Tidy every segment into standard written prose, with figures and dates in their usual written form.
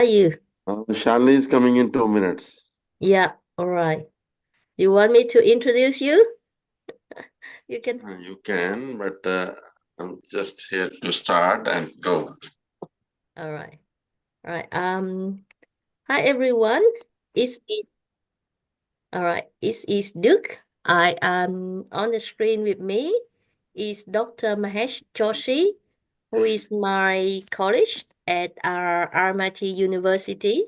Are you? Shalini is coming in 2 minutes. Yeah, all right. You want me to introduce you? You can. You can, but I'm just here to start and go. All right. All right. Hi everyone. It's all right. It's Duke. I am on the screen with me is Dr. Mahesh Joshi, who is my colleague at our RMIT University.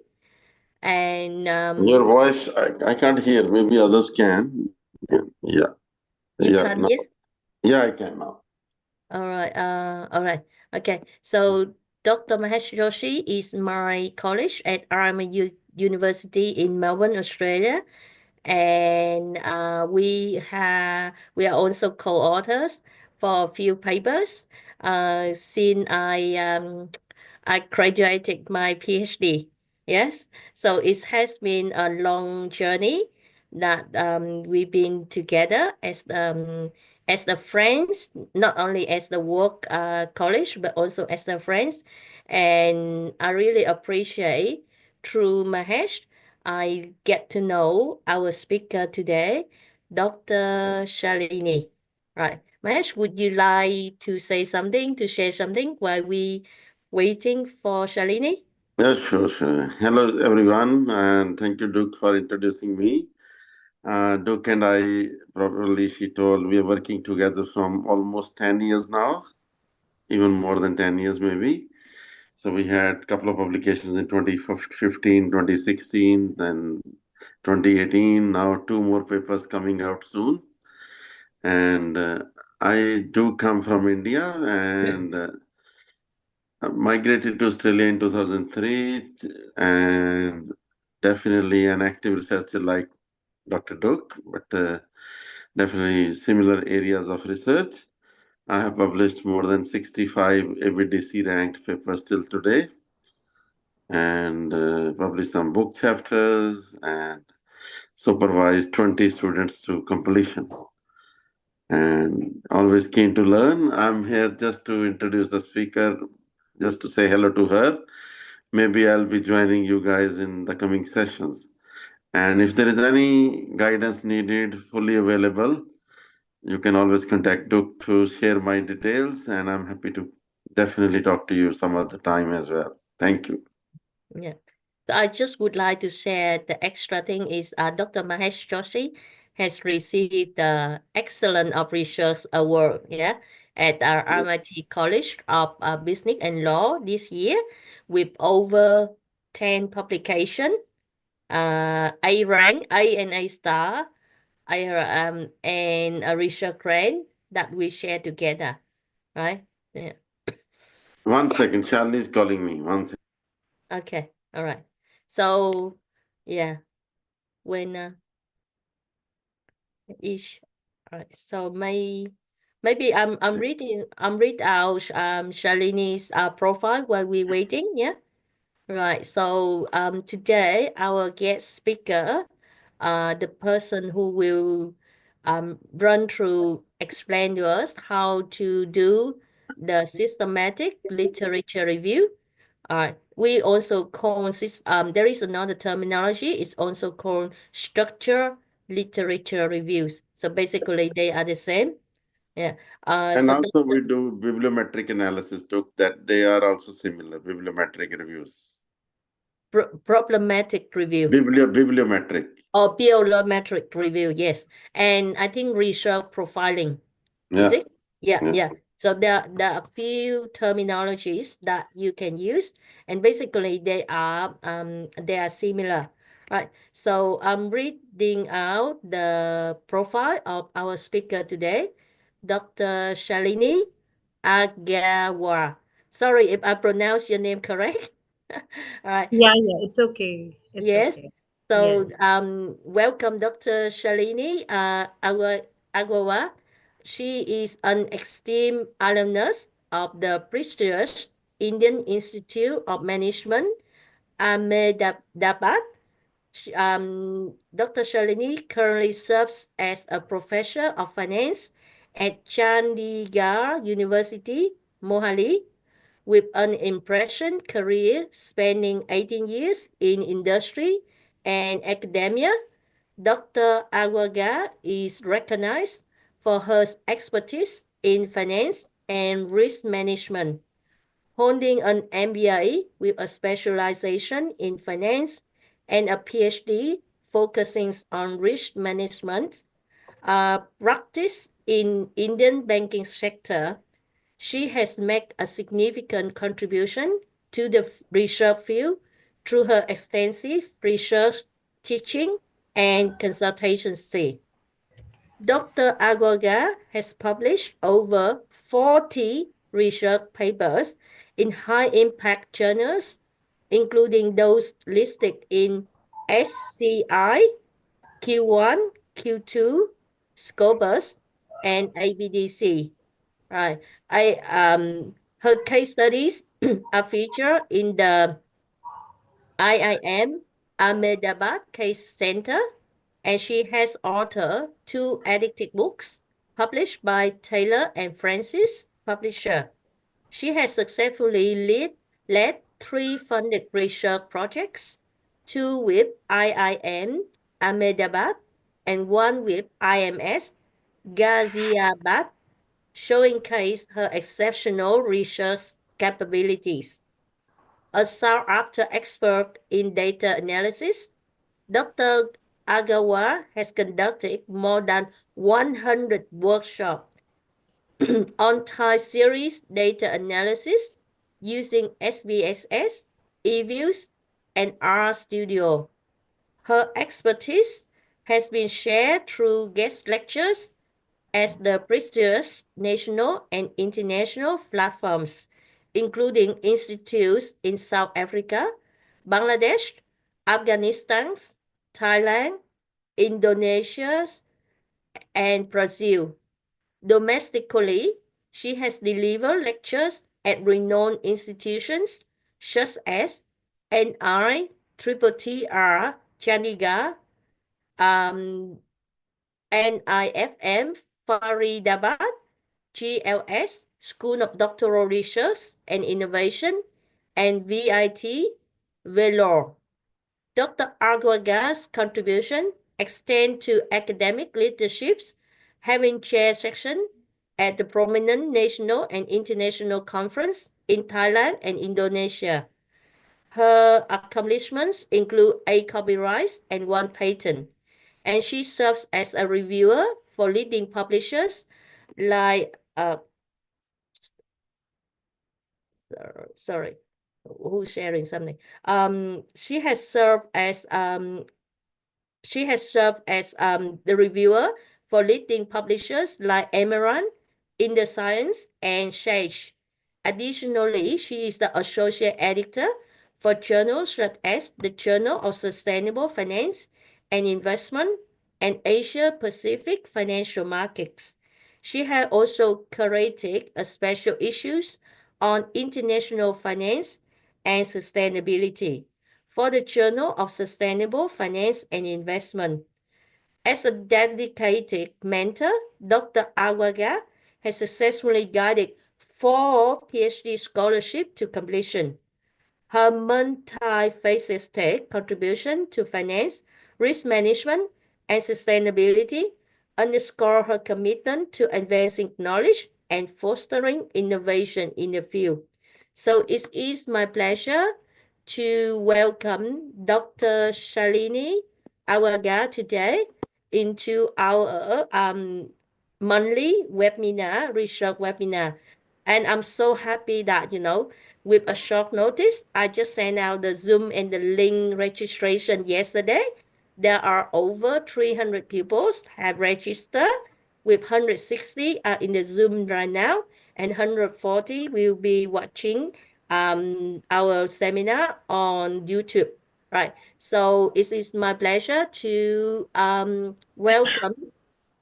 And Your voice, I can't hear. Maybe others can. Yeah, you yeah, can no, hear? yeah, I can now. All right. Okay. So Dr. Mahesh Joshi is my colleague at RMIT University in Melbourne, Australia, and we are also co-authors for a few papers. Since I graduated my PhD. Yes. So it has been a long journey that we've been together as the friends, not only as the work college, but also as the friends. And I really appreciate through Mahesh, I get to know our speaker today, Dr. Shalini. Right. Mahesh, would you like to say something, to share something while we waiting for Shalini? Yeah, sure, sure. Hello, everyone, and thank you, Duke, for introducing me. Duke and I, probably she told, we are working together from almost 10 years now, even more than 10 years, maybe. So we had a couple of publications in 2015, 2016, then 2018. Now two more papers coming out soon. And I do come from India and migrated to Australia in 2003 and definitely an active researcher like Dr. Duke, but definitely similar areas of research. I have published more than 65 ABDC ranked papers till today and published some book chapters and supervised 20 students to completion. And always keen to learn. I'm here just to introduce the speaker, just to say hello to her. Maybe I'll be joining you guys in the coming sessions. And if there is any guidance needed, fully available, you can always contact Duke to share my details, and I'm happy to definitely talk to you some other time as well. Thank you. Yeah. So I just would like to share the extra thing is Dr. Mahesh Joshi has received the Excellent of Research Award, yeah, at our RMIT College of Business and Law this year with over 10 publication, A rank, A and A star, and a research grant that we share together, right? Yeah. 1 second, Shalini is calling me. 1 second. Okay. All right. So, yeah, when each, all right. So maybe I'm read out Shalini's profile while we waiting. Yeah. Right. So today our guest speaker, the person who will run through explain to us how to do the systematic literature review. All right. We also call there is another terminology. It's also called structure literature reviews. So basically they are the same. Yeah. And So also we do bibliometric analysis too, that they are also similar, bibliometric reviews. problematic review. Bibliometric. Or biometric review, yes. And I think research profiling, is Yeah, it? Yeah, yeah. yeah. So there are a few terminologies that you can use, and basically they are similar, right? So I'm reading out the profile of our speaker today, Dr. Shalini Agarwal. Sorry if I pronounce your name correct. All right. Yeah, yeah, it's okay. It's Yes. okay. So, Yes. welcome, Dr. Shalini Agrawal. She is an esteemed alumnus of the prestigious Indian Institute of Management, Ahmedabad. Dr. Shalini currently serves as a professor of finance at Chandigarh University, Mohali, with an impressive career spanning 18 years in industry and academia. Dr. Aguaga is recognized for her expertise in finance and risk management, holding an MBA with a specialization in finance and a PhD focusing on risk management, practice in Indian banking sector. She has made a significant contribution to the research field through her extensive research, teaching, and consultancy. Dr. Agoga has published over 40 research papers in high-impact journals, including those listed in SCI, Q1, Q2, Scopus, and ABDC. Right. Her case studies are featured in the IIM Ahmedabad Case Center, and she has authored two edited books published by Taylor and Francis Publisher. She has successfully led three funded research projects, two with IIM Ahmedabad and one with IMS Ghaziabad, showcase her exceptional research capabilities. A sought-after expert in data analysis, Dr. Agawa has conducted more than 100 workshops on time series data analysis using SPSS, eViews, and RStudio. Her expertise has been shared through guest lectures as the prestigious national and international platforms, including institutes in South Africa, Bangladesh, Afghanistan, Thailand, Indonesia, and Brazil. Domestically, she has delivered lectures at renowned institutions such as NI, Triple TR, Chandigarh, um, NIFM, Faridabad, GLS, School of Doctoral Research and Innovation, and VIT, Vellore. Dr. Arguaga's contribution extend to academic leaderships, having chaired section at the prominent national and international conference in Thailand and Indonesia. Her accomplishments include 8 copyrights and 1 patent, and she serves as a reviewer for leading publishers like sorry, who's sharing something? She has served as the reviewer for leading publishers like Amaranth, In the Science, and Sage. Additionally, she is the associate editor for journals such as the Journal of Sustainable Finance and Investment and Asia Pacific Financial Markets. She has also curated a special issues on international finance and sustainability for the Journal of Sustainable Finance and Investment. As a dedicated mentor, Dr. Awaga has successfully guided 4 PhD scholarships to completion. Her multifaceted contribution to finance, risk management, and sustainability underscore her commitment to advancing knowledge and fostering innovation in the field. So it is my pleasure to welcome Dr. Shalini Awaga today into our monthly webinar, research webinar. And I'm so happy that, with a short notice, I just sent out the Zoom and the link registration yesterday. There are over 300 people have registered, with 160 are in the Zoom right now, and 140 will be watching our seminar on YouTube. Right. So it is my pleasure to welcome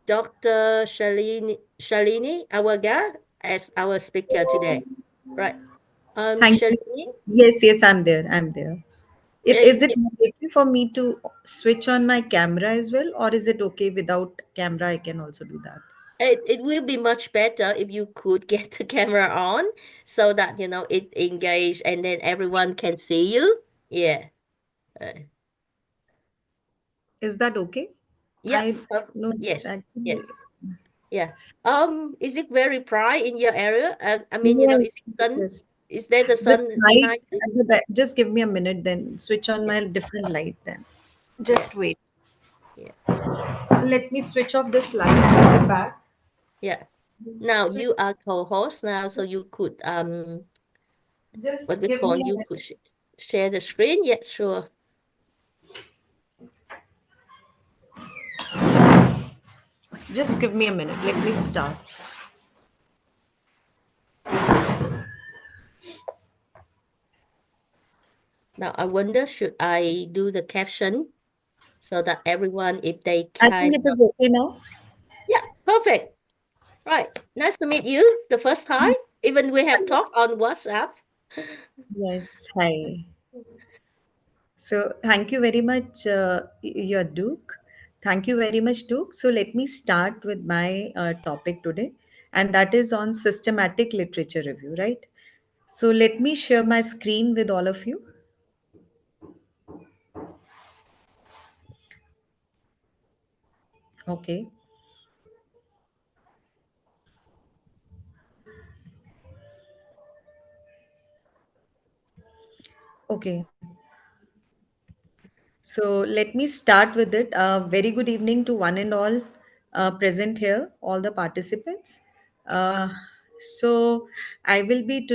Dr. Shalini Awaga as our speaker today. Right. Thank you. Shalini, Yes, yes, I'm there. I'm there. eh, Is it mandatory for me to switch on my camera as well, or is it okay without camera? I can also do that. it will be much better if you could get the camera on so that it engage and then everyone can see you. Yeah. Uh, Is that okay? yeah. I no, it's Yes. Yes. actually Yeah. Is it very bright in your area? I mean, is yes, it sun? yes. Is there the This sun light behind you? at the back, just give me a minute, then switch on Yeah. my different light. Then Yeah. just wait. Yeah. Let me switch off this light at the back. Yeah. Now Switch. you are co-host now, so you could what Just we give me call, a you minute. could share the screen. Yeah, sure. Just give me a minute. Let me start. Now I wonder, should I do the caption so that everyone, if they I think kind it of, is okay now. yeah, perfect. Right. Nice to meet you the first time. Even we have talked on WhatsApp. Yes. Hi. So thank you very much, your Duke. Thank you very much, Duke. So let me start with my topic today, and that is on systematic literature review, right? So let me share my screen with all of you. Okay. Okay. So let me start with it. Very good evening to one and all present here, all the participants. Uh, so I will be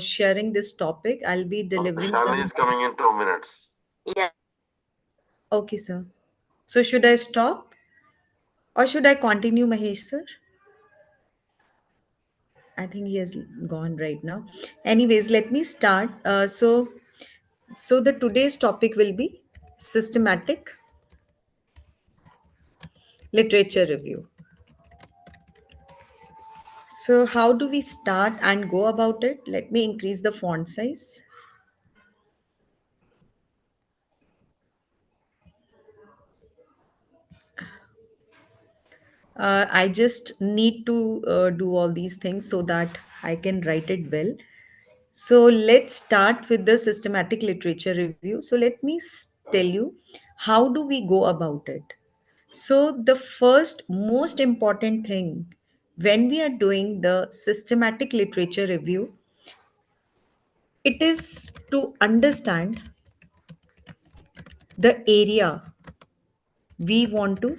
sharing this topic. I'll be delivering Shalini some. is coming in 2 minutes. Yeah. Okay, sir. So should I stop or should I continue, Mahesh, sir? I think he has gone right now. Anyways, let me start. So the today's topic will be systematic literature review. So, how do we start and go about it? Let me increase the font size. I just need to do all these things so that I can write it well. So, let's start with the systematic literature review. So, let me tell you how do we go about it. So, the first most important thing when we are doing the systematic literature review, it is to understand the area we want to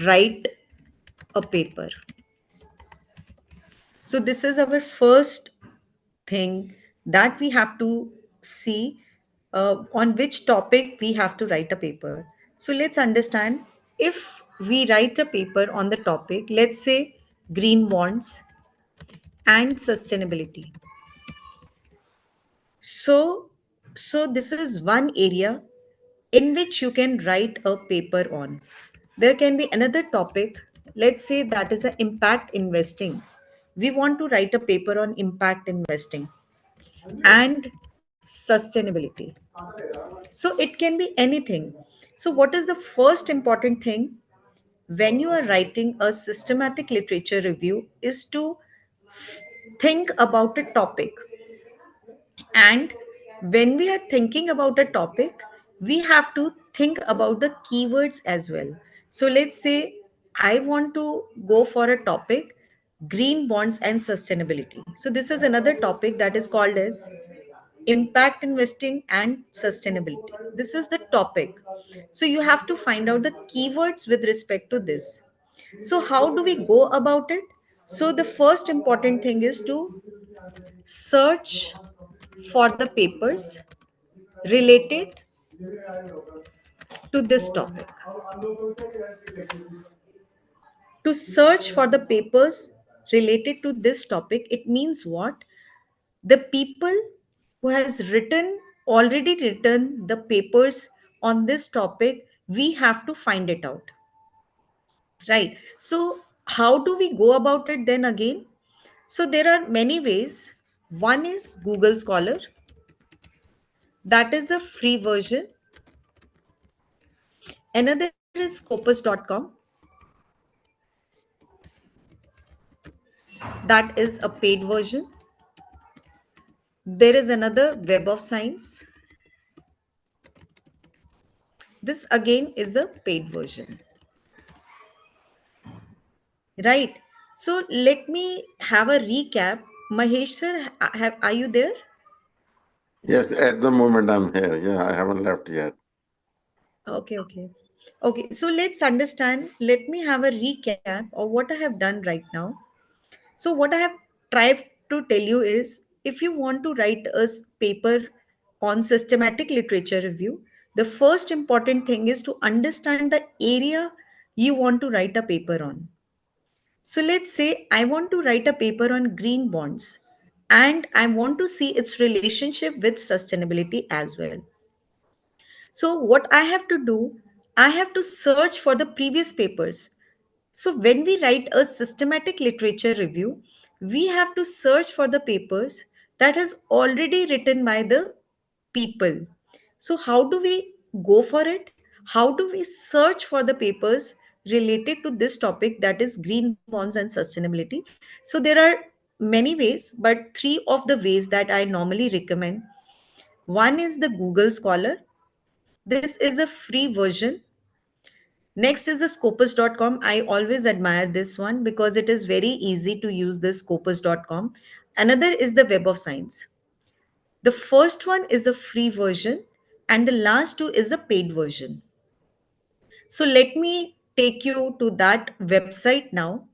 write a paper. So, this is our first thing that we have to see on which topic we have to write a paper. So, let's understand if we write a paper on the topic, let's say green bonds and sustainability. So, so this is one area in which you can write a paper on. There can be another topic, let's say that is a impact investing. We want to write a paper on impact investing and sustainability. So it can be anything. So what is the first important thing when you are writing a systematic literature review is to think about a topic. And when we are thinking about a topic, we have to think about the keywords as well. So let's say I want to go for a topic green bonds and sustainability. So this is another topic that is called as impact investing and sustainability. This is the topic. So you have to find out the keywords with respect to this. So how do we go about it? So the first important thing is to search for the papers related to this topic. To search for the papers related to this topic, it means what? The people who has written already written the papers on this topic, we have to find it out. Right. So how do we go about it then again? So there are many ways. One is Google Scholar, that is a free version. Another is scopus.com. that is a paid version. There is another Web of Science. This again is a paid version, right? So let me have a recap. Mahesh sir, are you there? Yes, at the moment I'm here. Yeah, I haven't left yet. Okay, okay. Okay, so let's understand. Let me have a recap of what I have done right now. So, what I have tried to tell you is if you want to write a paper on systematic literature review, the first important thing is to understand the area you want to write a paper on. So, let's say I want to write a paper on green bonds and I want to see its relationship with sustainability as well. So, what I have to do, I have to search for the previous papers. So, when we write a systematic literature review, we have to search for the papers that is already written by the people. So, how do we go for it? How do we search for the papers related to this topic, that is green bonds and sustainability? So, there are many ways, but three of the ways that I normally recommend. One is the Google Scholar. This is a free version. Next is the scopus.com. I always admire this one because it is very easy to use this scopus.com. Another is the Web of Science. The first one is a free version and the last two is a paid version. So let me take you to that website now.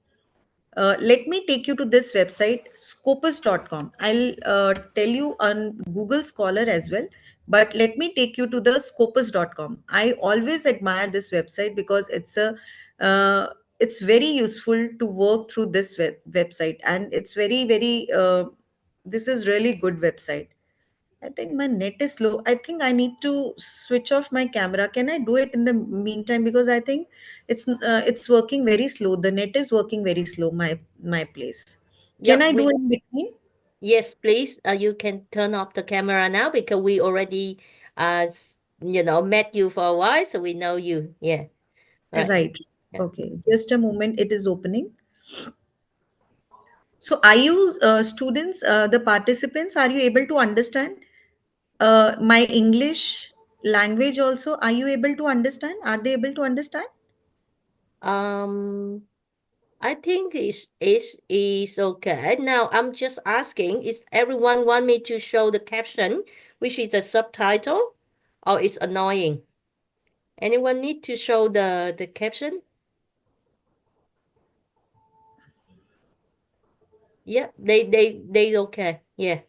Let me take you to this website, scopus.com. I'll tell you on Google Scholar as well, but let me take you to the scopus.com. I always admire this website because it's very useful to work through this website, and it's this is really good website. I think my net is slow. I think I need to switch off my camera. Can I do it in the meantime? Because I think it's working very slow. The net is working very slow. My place. Can Yep, I do we in between? yes, please. You can turn off the camera now because we already met you for a while, so we know you. Yeah, right. Right. Yeah. Okay. Just a moment. It is opening. So, are you students, the participants? Are you able to understand my English language? Also, are you able to understand? Are they able to understand? Um, I think it's okay. Now I'm just asking, is everyone want me to show the caption, which is a subtitle, or it's annoying? Anyone need to show the caption? Yeah, they okay. Yeah,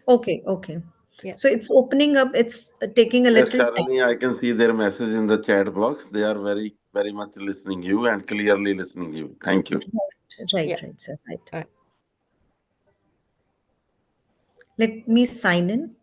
Okay. Okay. yeah. So it's opening up. It's taking a Yes, little time. Shalini, I can see their message in the chat box. They are very, very much listening you and clearly listening you. Thank you. Right, Yeah. right, sir. Right. Right. Let me sign in.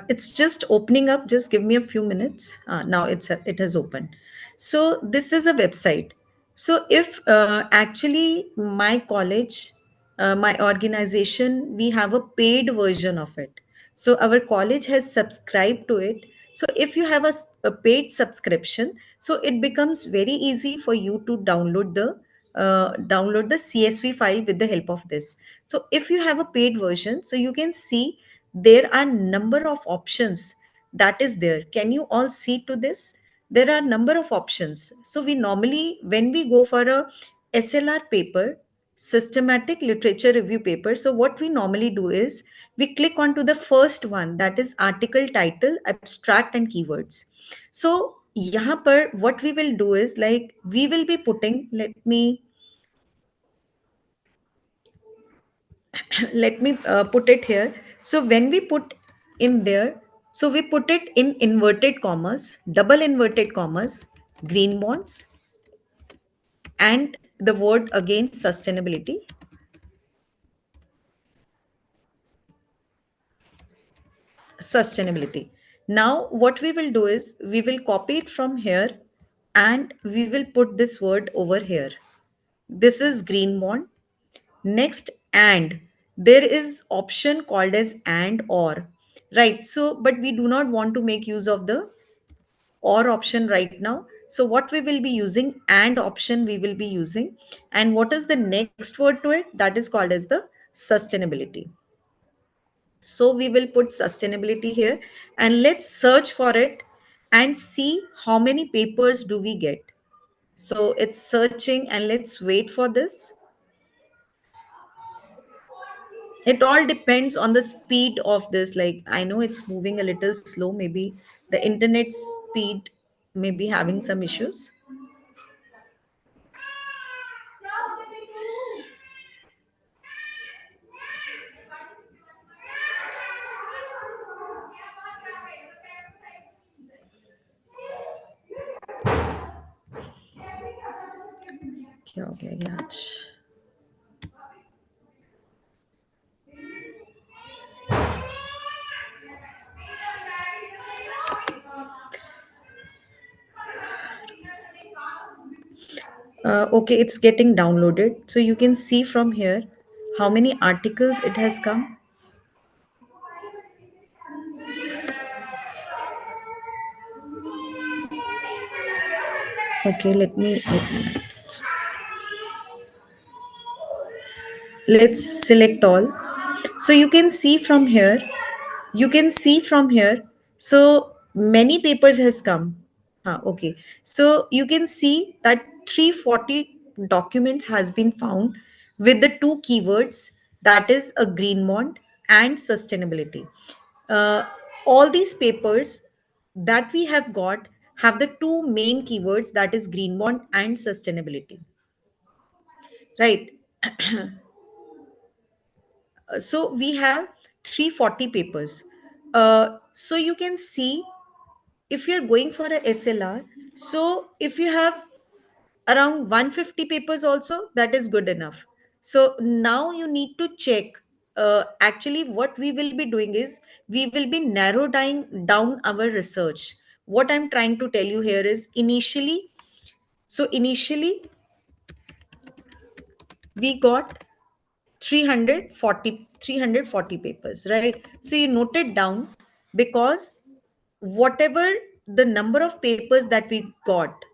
It's just opening up. Just give me a few minutes. Now it has opened. So this is a website. So if actually my college, my organization, we have a paid version of it. So our college has subscribed to it. So if you have a paid subscription, so it becomes very easy for you to download the CSV file with the help of this. So if you have a paid version, so you can see there are number of options that is there. Can you all see to this? There are number of options. So we normally, when we go for a SLR paper, systematic literature review paper, so what we normally do is we click onto the first one, that is article title, abstract and keywords. So यहाँ पर what we will do is, like, we will be putting, let me put it here. So when we put in there, so we put it in inverted commas, double inverted commas, green bonds, and the word again sustainability. Sustainability. Now what we will do is we will copy it from here and we will put this word over here. This is green bond. Next, and. there is option called as and or, right? So but we do not want to make use of the or option right now. So what we will be using, and option we will be using. And what is the next word to it? That is called as the sustainability. So we will put sustainability here, and let's search for it and see how many papers do we get. So it's searching, and let's wait for this. It all depends on the speed of this. Like, I know it's moving a little slow, maybe the internet speed may be having some issues. क्या हो गया ये आज? Okay, it's getting downloaded. So you can see from here how many articles it has come. Okay, let's select all. So you can see from here, you can see from here, so many papers has come. Okay, so you can see that 340 documents has been found with the two keywords, that is a green bond and sustainability. uh, all these papers that we have got have the two main keywords, that is green bond and sustainability, right? So we have 340 papers. So you can see, if you're going for a SLR, so if you have around 150 papers also, that is good enough. So now you need to check. Actually what we will be doing is, we will be narrowing down our research. What I'm trying to tell you here is, initially we got 340 papers, right? So you note it down, because whatever the number of papers that we got,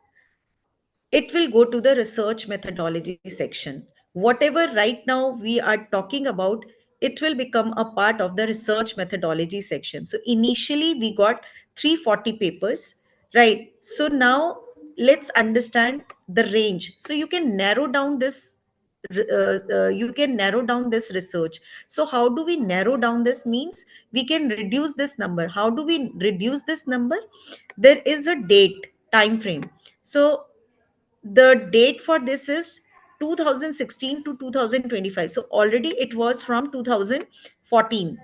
it will go to the research methodology section. Whatever right now we are talking about, it will become a part of the research methodology section. So initially we got 340 papers, right? So now let's understand the range. So you can narrow down this, you can narrow down this research. So how do we narrow down this? Means we can reduce this number. How do we reduce this number? There is a date, time frame. So the date for this is 2016 to 2025. So already it was from 2014.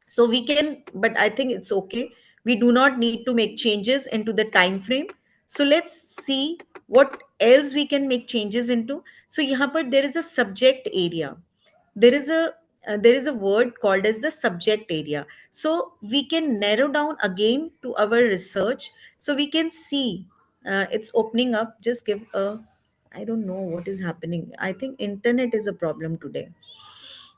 So we can, but I think it's okay. We do not need to make changes into the time frame. So let's see what else we can make changes into. So here but there is a subject area. There is a there is a word called as the subject area. So we can narrow down again to our research. So we can see, it's opening up. Just give a, I don't know what is happening. I think internet is a problem today.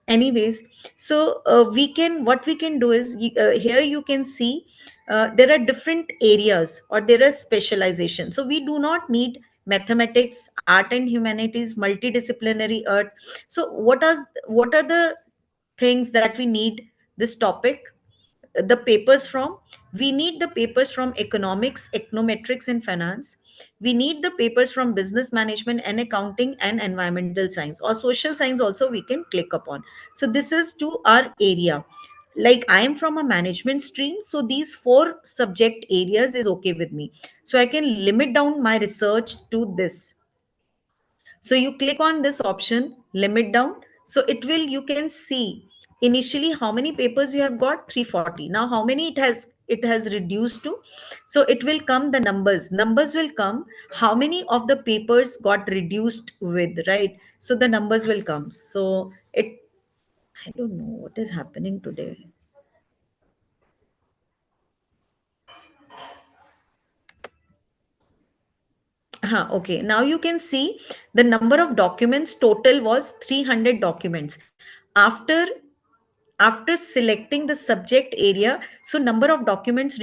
Anyways, so we can, what we can do is, here you can see, there are different areas, or there are specialization. So we do not need mathematics, art and humanities, multidisciplinary art. So what are the things that we need this topic, the papers from? We need the papers from economics, econometrics and finance. We need the papers from business management and accounting and environmental science, or social science also we can click upon. So this is to our area. Like I am from a management stream, so these four subject areas is okay with me. So I can limit down my research to this. So you click on this option, limit down. So it will, you can see initially how many papers you have got, 340. Now how many it has reduced to. So it will come the numbers will come, how many of the papers got reduced with, right? So the numbers will come. So it, I don't know what is happening today. Okay, now you can see the number of documents total was 300 documents. After after selecting the subject area, so number of documents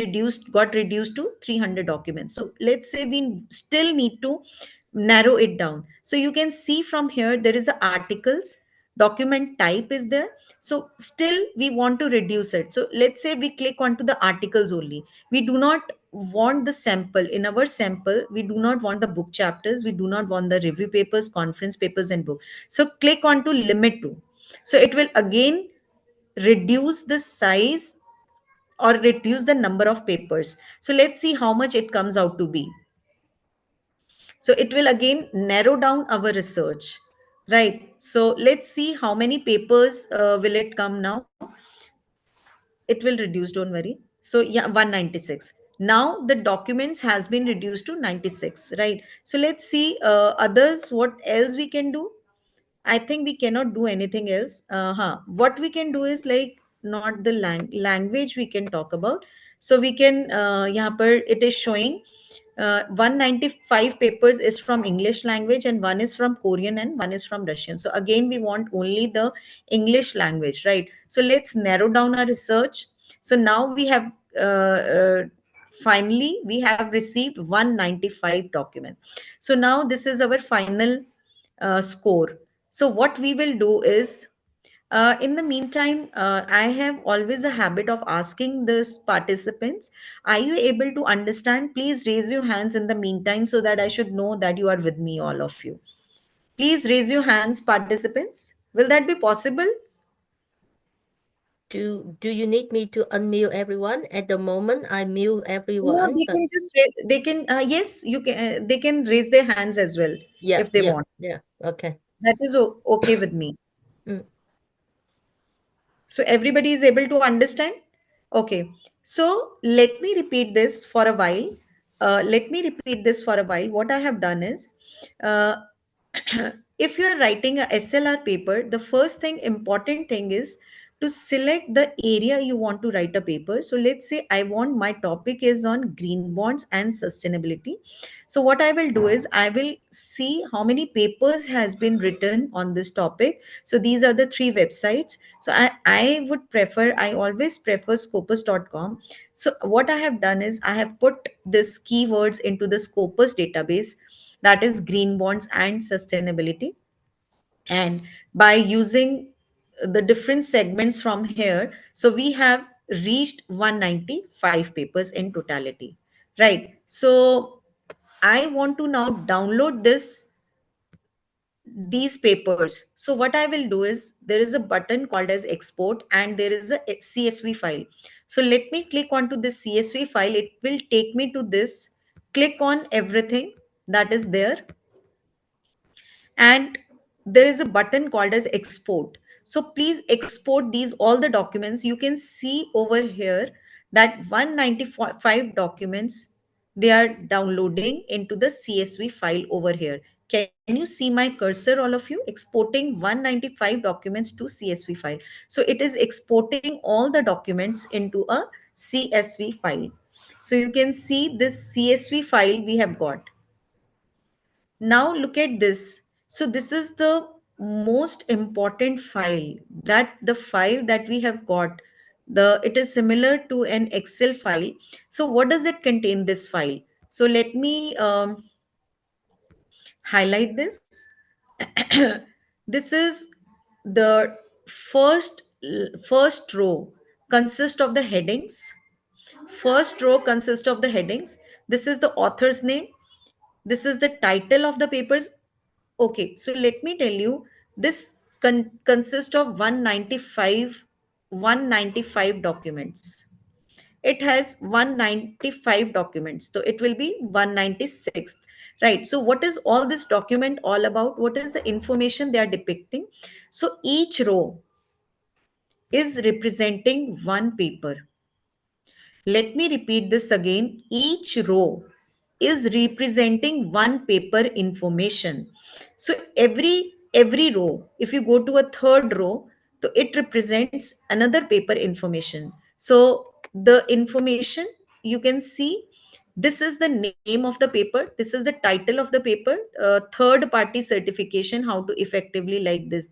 got reduced to 300 documents. So let's say we still need to narrow it down. So you can see from here there is a articles, document type is there. So still we want to reduce it. So let's say we click onto the articles only. We do not want the sample. In our sample we do not want the book chapters, we do not want the review papers, conference papers and book. So click onto limit to. So it will again reduce the size or reduce the number of papers. So let's see how much it comes out to be. So it will again narrow down our research, right? So let's see how many papers will it come now. It will reduce, don't worry. So yeah, 196. Now the documents has been reduced to 96, right? So let's see others, what else we can do. I think we cannot do anything else. What we can do is like not the language we can talk about. So we can, यहाँ पर it is showing 195 papers is from English language and one is from Korean and one is from Russian. So again, we want only the English language, right? So let's narrow down our research. So now we have finally we have received 195 documents. So now this is our final score. So what we will do is, in the meantime, I have always a habit of asking the participants, are you able to understand? Please raise your hands in the meantime so that I should know that you are with me, all of you. Please raise your hands, participants. Will that be possible? Do you need me to unmute everyone? At the moment, I mute No, everyone, they but can just raise, they can, yes, you can, they can raise their hands as well yeah, if they yeah, want. yeah. Okay. That is okay with me. Mm. So everybody is able to understand? Okay. So let me repeat this for a while. Let me repeat this for a while. What I have done is, uh, if you are writing a SLR paper, the first thing, important thing is to select the area you want to write a paper. So let's say I want my topic is on green bonds and sustainability. So what I will do is I will see how many papers has been written on this topic. So these are the three websites. So I would prefer, I always prefer scopus.com. So what I have done is I have put this keywords into the Scopus database, that is green bonds and sustainability. And by using the different segments from here, so we have reached 195 papers in totality, right? So I want to now download these papers. So what I will do is there is a button called as export and there is a CSV file. So let me click onto this CSV file. It will take me to this. Click on everything that is there, and there is a button called as export. So please export these all the documents. You can see over here that 195 documents, they are downloading into the CSV file over here. Can you see my cursor, all of you? Exporting 195 documents to CSV file. So it is exporting all the documents into a CSV file. So you can see this CSV file we have got. Now look at this. So this is the most important file, that the file that we have got. It is similar to an Excel file. So what does it contain, this file? So let me highlight this. This is the first row consists of the headings. First row consists of the headings. This is the author's name. This is the title of the papers. Okay, so let me tell you, this consists of 195 documents. It has 195 documents, so it will be 196th, right? So what is all this document all about? What is the information they are depicting? So each row is representing one paper. Let me repeat this again. Each row is representing one paper information. So every row, if you go to a third row, so it represents another paper information. So the information you can see, This is the name of the paper, this is the title of the paper, third party certification, how to effectively like this,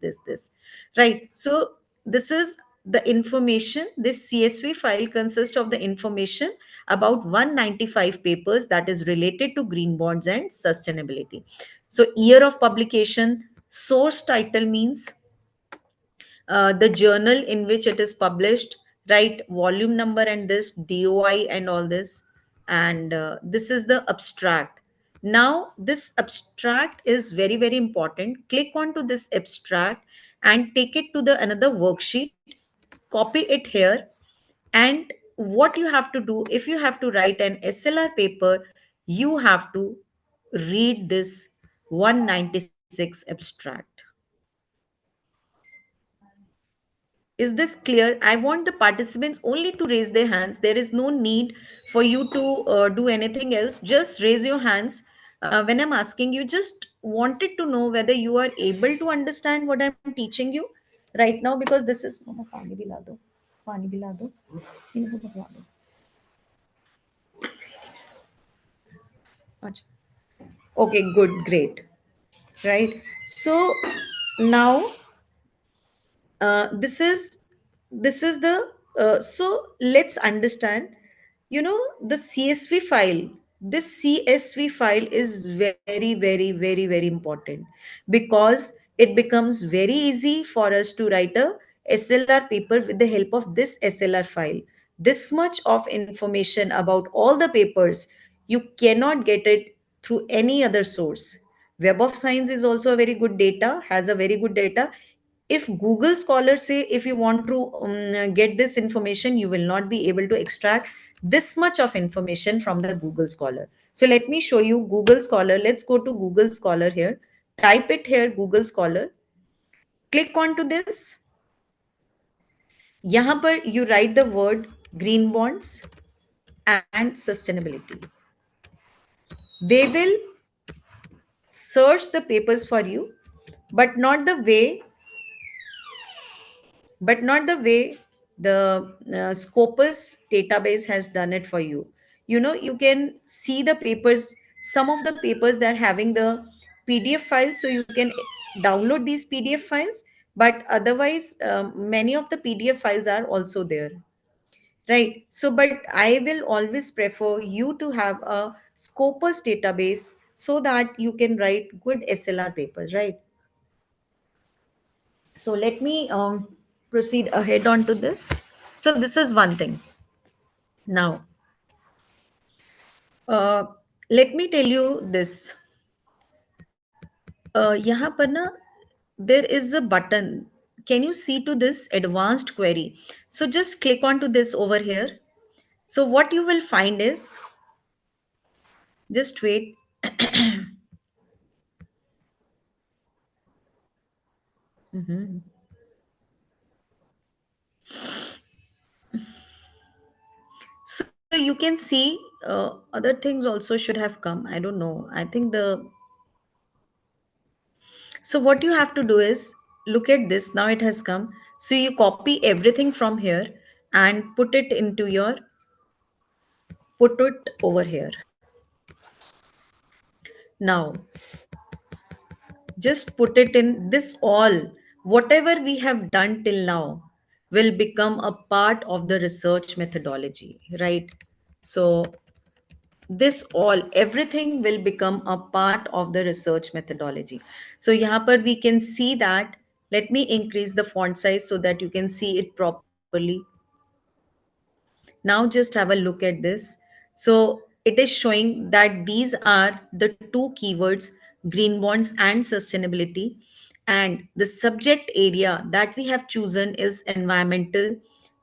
right? So this is the information. This CSV file consists of the information about 195 papers that is related to green bonds and sustainability. So year of publication, source title means the journal in which it is published, right? Volume number and this DOI and all this. And this is the abstract. Now, this abstract is very, very important. Click onto this abstract and take it to the another worksheet, copy it here. And what you have to do, if you have to write an SLR paper, you have to read this 196 abstract. Is this clear? I want the participants only to raise their hands. There is no need for you to do anything else. Just raise your hands when I'm asking you. Just wanted to know whether you are able to understand what I'm teaching you right now, because this is Mama, पानी पिला दो, पानी पिला दो, इनको पकड़ा दो. अच्छा. Okay, good, great. Right. So now this is the so let's understand, the CSV file. This CSV file is very, very, very, very important, because it becomes very easy for us to write a SLR paper with the help of this SLR file. This much of information about all the papers, you cannot get it through any other source. Web of Science is also a very good data, has a very good data. If Google Scholar say, if you want to get this information, you will not be able to extract this much of information from the Google Scholar. So let me show you Google Scholar. Let's go to Google Scholar here. Type it here, Google Scholar. Click onto this. यहाँ पर you write the word green bonds and sustainability. They will search the papers for you, but not the way the Scopus database has done it for you. You can see the papers, some of the papers that are having the PDF files, so you can download these PDF files, but otherwise, many of the PDF files are also there, right? So, but I will always prefer you to have a Scopus database so that you can write good SLR papers, right? So let me proceed ahead onto this. So this is one thing. Now, uh, let me tell you this. यहाँ पर ना, there is a button. Can you see to this advanced query? So just click onto this over here. So what you will find is, just wait. Mhm. So you can see other things also should have come. I don't know. I think the So what you have to do is, look at this. Now it has come. So you copy everything from here and put it over here. Now just put it in this all. Whatever we have done till now will become a part of the research methodology, right? So this all, everything will become a part of the research methodology. So यहाँ पर we can see that. Let me increase the font size so that you can see it properly. Now just have a look at this. So it is showing that these are the two keywords, green bonds and sustainability. And the subject area that we have chosen is environmental,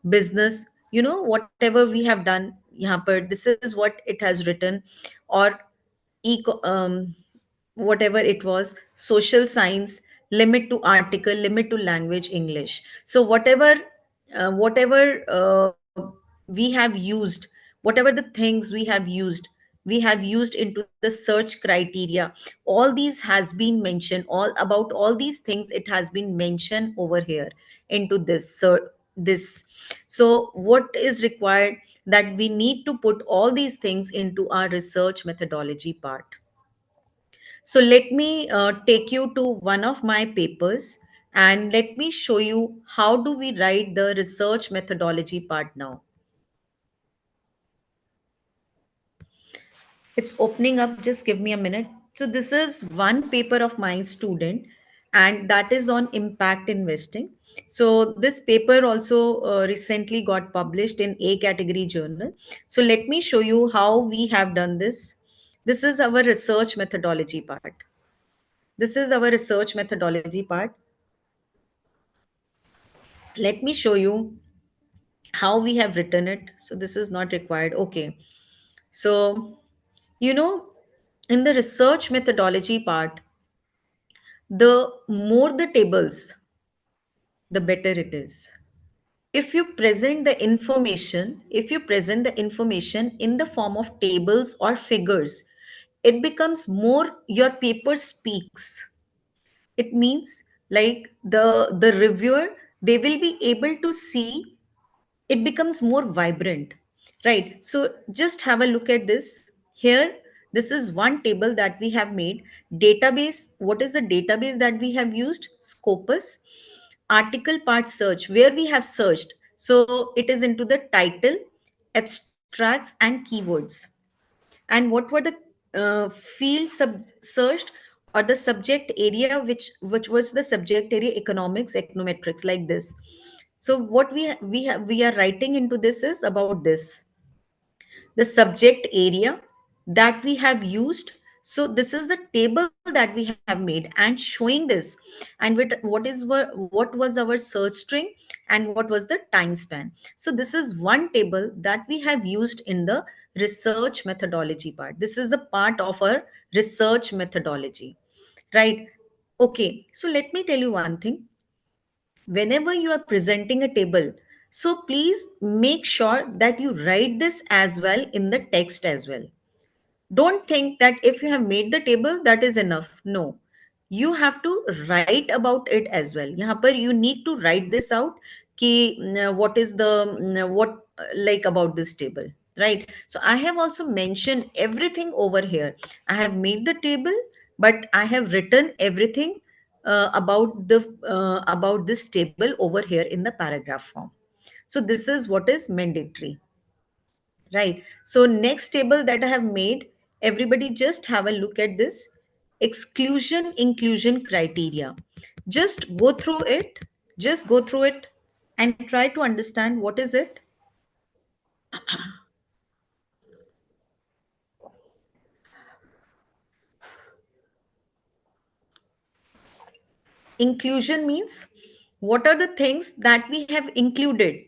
business, whatever we have done. यहाँ पर, this is what it has written. Or eco, whatever it was, social science, limit to article, limit to language English. So whatever we have used, whatever the things we have used into the search criteria, all these has been mentioned, all about all these things, it has been mentioned over here into this search. this. So what is required, that we need to put all these things into our research methodology part. So let me take you to one of my papers and let me show you how do we write the research methodology part now. It's opening up, just give me a minute. So this is one paper of my student, and that is on impact investing. So this paper also recently got published in A category journal. So let me show you how we have done this. This is our research methodology part. This is our research methodology part. Let me show you how we have written it. So this is not required. Okay. So, you know, in the research methodology part, the more the tables, the better it is. If you present the information, if you present the information in the form of tables or figures, it becomes more, your paper speaks. It means like the reviewer, they will be able to see, it becomes more vibrant, right? So just have a look at this here. This is one table that we have made. Database, what is the database that we have used? Scopus. Article part search, where we have searched, so it is into the title, abstracts and keywords. And what were the fields searched, or the subject area, which was the subject area, economics, econometrics, like this. So what we are writing into this is about this, the subject area that we have used. So this is the table that we have made and showing this, and with what was our search string and what was the time span. So this is one table that we have used in the research methodology part. This is a part of our research methodology, right? Okay, so let me tell you one thing. Whenever you are presenting a table, so please make sure that you write this as well in the text as well. Don't think that if you have made the table, that is enough. No, you have to write about it as well. यहाँ पर you need to write this out कि what is the what like about this table, right? So I have also mentioned everything over here. I have made the table, but I have written everything about this table over here in the paragraph form. So this is what is mandatory. Right. So next table that I have made, everybody just have a look at this. Exclusion inclusion criteria. Just go through it. Just go through it and try to understand what is it. Inclusion means what are the things that we have included.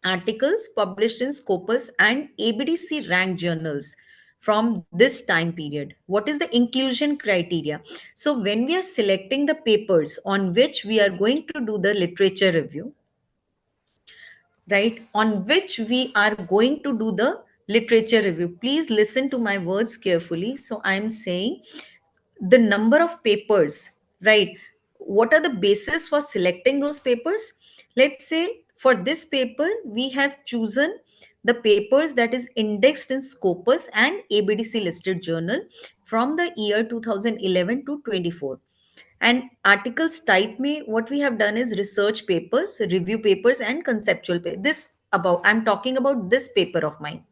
Articles published in Scopus and ABDC ranked journals from this time period. What is the inclusion criteria? So, when we are selecting the papers on which we are going to do the literature review, right, on which we are going to do the literature review, please listen to my words carefully. So, I am saying the number of papers, right? What are the basis for selecting those papers? Let's say for this paper, we have chosen the papers that is indexed in Scopus and ABDC listed journal from the year 2011 to 24. And articles type me, what we have done is research papers, review papers, and conceptual papers. This about, I'm talking about this paper of mine,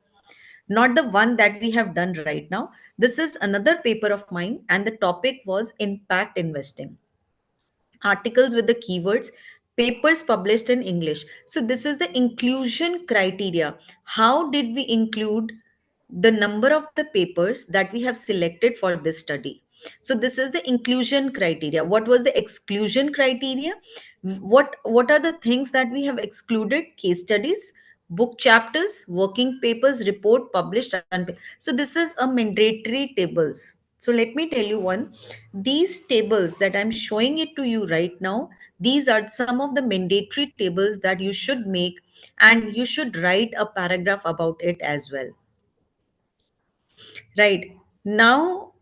not the one that we have done right now. This is another paper of mine, and the topic was impact investing. Articles with the keywords, papers published in English. So, this is the inclusion criteria. How did we include the number of the papers that we have selected for this study? So, this is the inclusion criteria. What was the exclusion criteria? What are the things that we have excluded? Case studies, book chapters, working papers, report published. So this is a mandatory tables. So let me tell you one. These tables that I'm showing it to you right now, these are some of the mandatory tables that you should make, and you should write a paragraph about it as well. Right. Now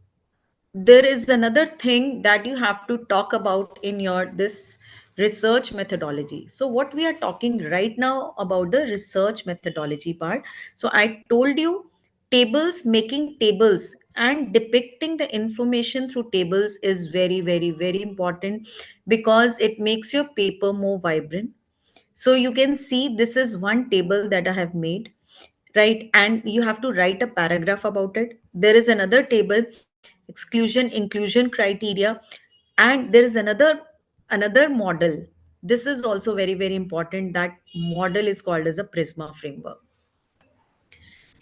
there is another thing that you have to talk about in your this research methodology. So what we are talking right now about the research methodology part. So I told you tables, making tables and depicting the information through tables is very, very, very important because it makes your paper more vibrant. So you can see this is one table that I have made, right? And you have to write a paragraph about it. There is another table, exclusion inclusion criteria, and there is another model. This is also very, very important. That model is called as a Prisma framework,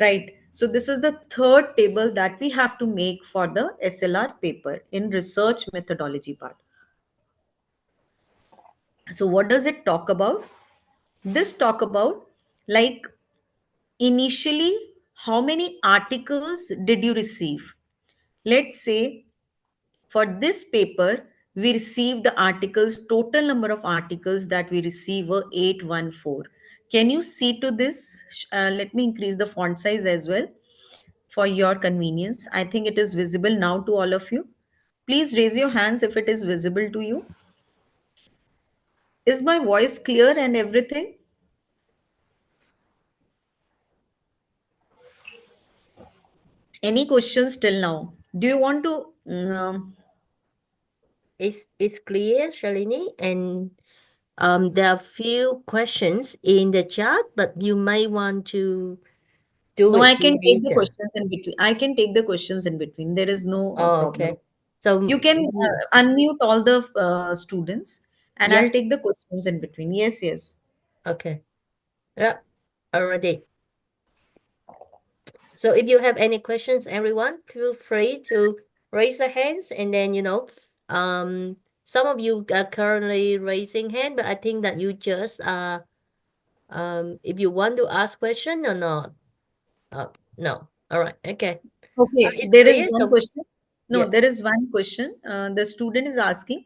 right? So this is the third table that we have to make for the SLR paper in research methodology part. So what does it talk about? This talk about, like, initially, how many articles did you receive? Let's say for this paper, we received the articles, total number of articles that we received were 814. Can you see to this? Let me increase the font size as well for your convenience. I think it is visible now to all of you. Please raise your hands if it is visible to you. Is my voice clear and everything? Any questions till now? Do you want to? It's clear, Shalini, and there are few questions in the chat, but you may want to do No, it I can take the later. questions in between. I can take the questions in between. There is no Oh, problem. okay. So, You can unmute all the students and yeah, I'll take the questions in between. Yes, yes. okay. Yeah, already. So if you have any questions, everyone, feel free to raise your hands, and then, some of you are currently raising hand, but I think that you just if you want to ask question or not. No. All right. Okay. Okay, It's there is clear. one So question. No, yeah. there is one question. The student is asking,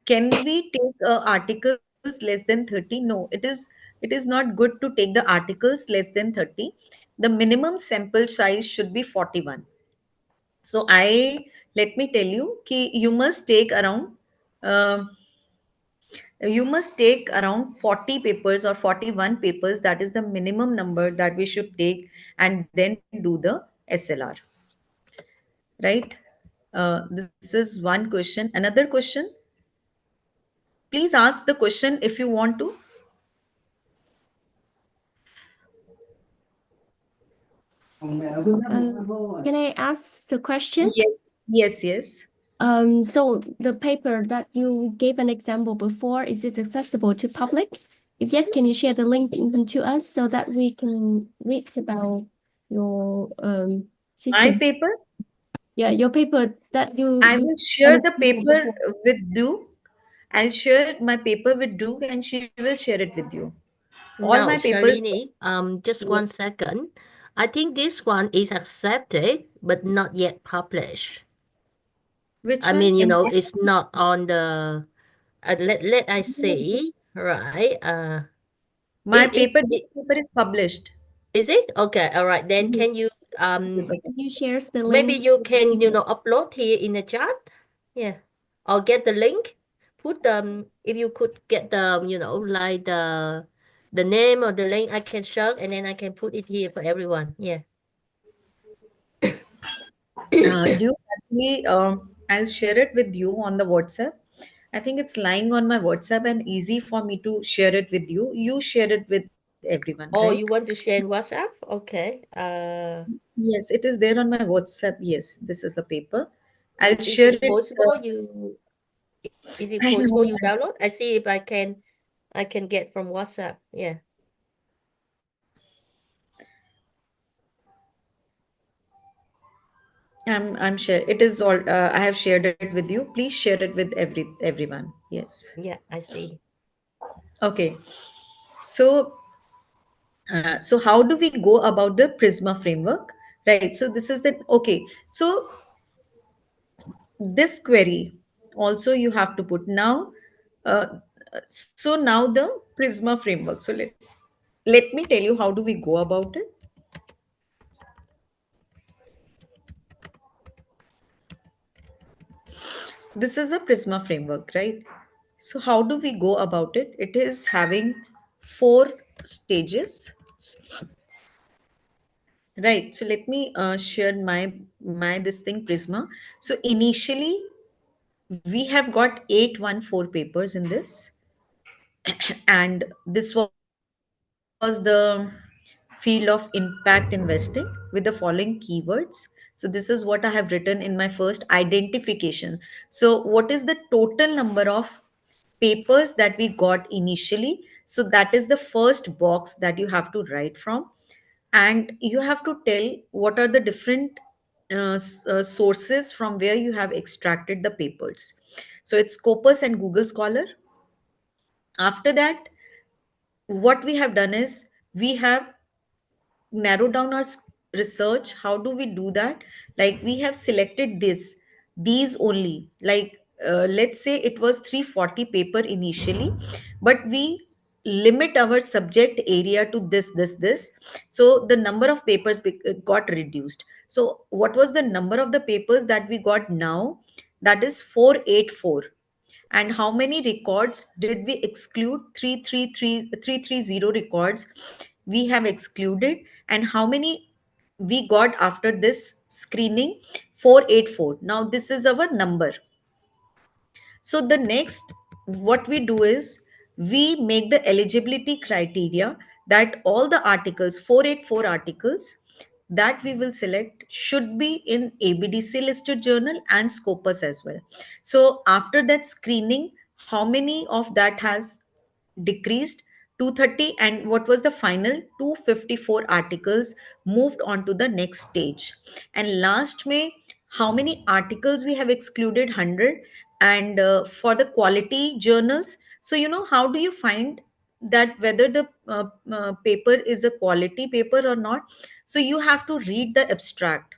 can we take articles less than 30? No, it is not good to take the articles less than 30. The minimum sample size should be 41. So let me tell you कि uh, you must take around 40 papers or 41 papers. That is the minimum number that we should take, and then do the SLR, right? This is one question. Another question, please ask the question if you want to. Can I ask the question? Yes, yes, yes. So the paper that you gave an example before, is it accessible to public? If yes, can you share the link to us so that we can read about your My system? paper, Yeah, your paper that I you will an share the example paper before. with Duke. I'll share my paper with Duke and she will share it with you. All my No, papers. Shalini, just Yeah. 1 second. I think this one is accepted, but not yet published. Which I one? mean, Impact. it's not on the let I see, right? My It, paper, this it paper is published. is it? Okay, all right. Then Yes. can you Can you share the maybe link? you can, upload here in the chat? Yeah. Or get the link. Put if you could get like the name or the link, I can share, and then I can put it here for everyone. Yeah. Duke, actually, I'll share it with you on the WhatsApp. I think it's lying on my WhatsApp and easy for me to share it with you. You share it with everyone, right? Oh, you want to share in WhatsApp? Okay. Yes, it is there on my WhatsApp. Yes, this is the paper. I'll Is share it it. possible you is it I possible know. you download? I see if I can get from WhatsApp. Yeah. I'm sure it is all. I have shared it with you. Please share it with everyone. Yes. Yeah, I see. Okay. So so how do we go about the Prisma framework? Right. So this is the okay. So this query also you have to put now. Uh, so now the Prisma framework. So let me tell you how do we go about it. This is a Prisma framework, right? So how do we go about it? It is having four stages, right? So let me share my this thing Prisma. So initially we have got 814 papers in this, and this was the field of impact investing with the following keywords. So this is what I have written in my first identification. So what is the total number of papers that we got initially? So that is the first box that you have to write from, and you have to tell what are the different sources from where you have extracted the papers. So it's Scopus and Google Scholar. After that, what we have done is we have narrow down our research. How do we do that? Like we have selected these only, like let's say it was 340 paper initially, but we limit our subject area to this, so the number of papers got reduced. So what was the number of the papers that we got now? That is 484. And how many records did we exclude? 330 records we have excluded. And how many we got after this screening? 484. Now this is our number. So the next, what we do is we make the eligibility criteria that all the articles, 484 articles that we will select should be in ABDC listed journal and Scopus as well. So after that screening, how many of that has decreased? 230. And what was the final? 254 articles moved on to the next stage. And last May, how many articles we have excluded? 100. And for the quality journals, so how do you find that whether the paper is a quality paper or not? So you have to read the abstract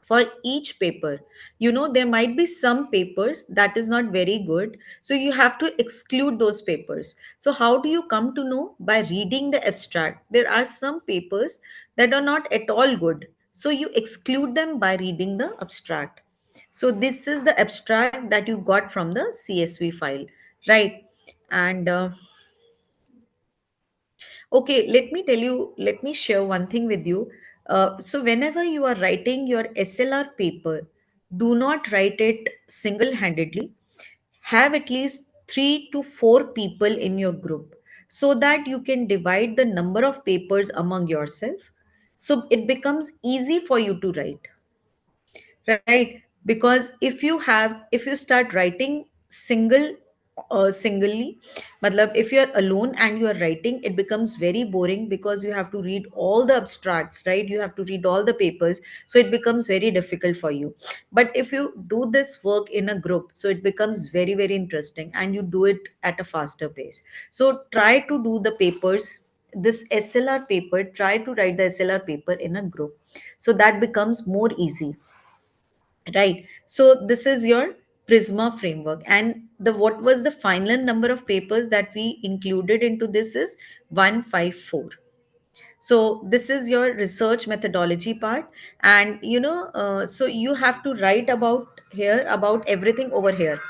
for each paper. There might be some papers that is not very good, so you have to exclude those papers. So how do you come to know? By reading the abstract. There are some papers that are not at all good, so you exclude them by reading the abstract. So this is the abstract that you got from the CSV file, right? And okay, let me share one thing with you. So, whenever you are writing your SLR paper, do not write it single handedly. Have at least 3 to 4 people in your group so that you can divide the number of papers among yourself. So, it becomes easy for you to write, right? Because if you start writing singly, matlab if you are alone and you are writing, it becomes very boring because you have to read all the abstracts, right? You have to read all the papers, so it becomes very difficult for you. But if you do this work in a group, so it becomes very very interesting and you do it at a faster pace. So try to do the papers, this SLR paper, try to write the SLR paper in a group, so that becomes more easy, right? So this is your Prisma framework. And the what was the final number of papers that we included into this is 154. So this is your research methodology part. And so you have to write about here, about everything over here.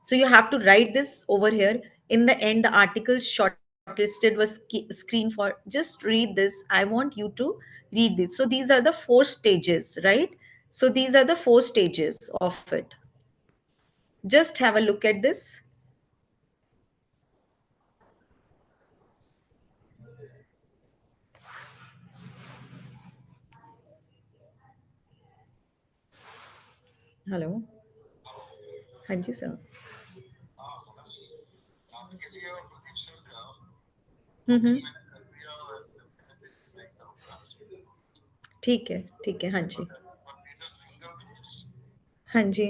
So you have to write this over here. In the end, the article shortlisted was screened for. Just read this. I want you to read this. So these are the four stages, right? So these are the four stages of it. Just have a look at this. Hello. हाँ जी sir. हम्म. ठीक है, हाँ जी. हाँ जी.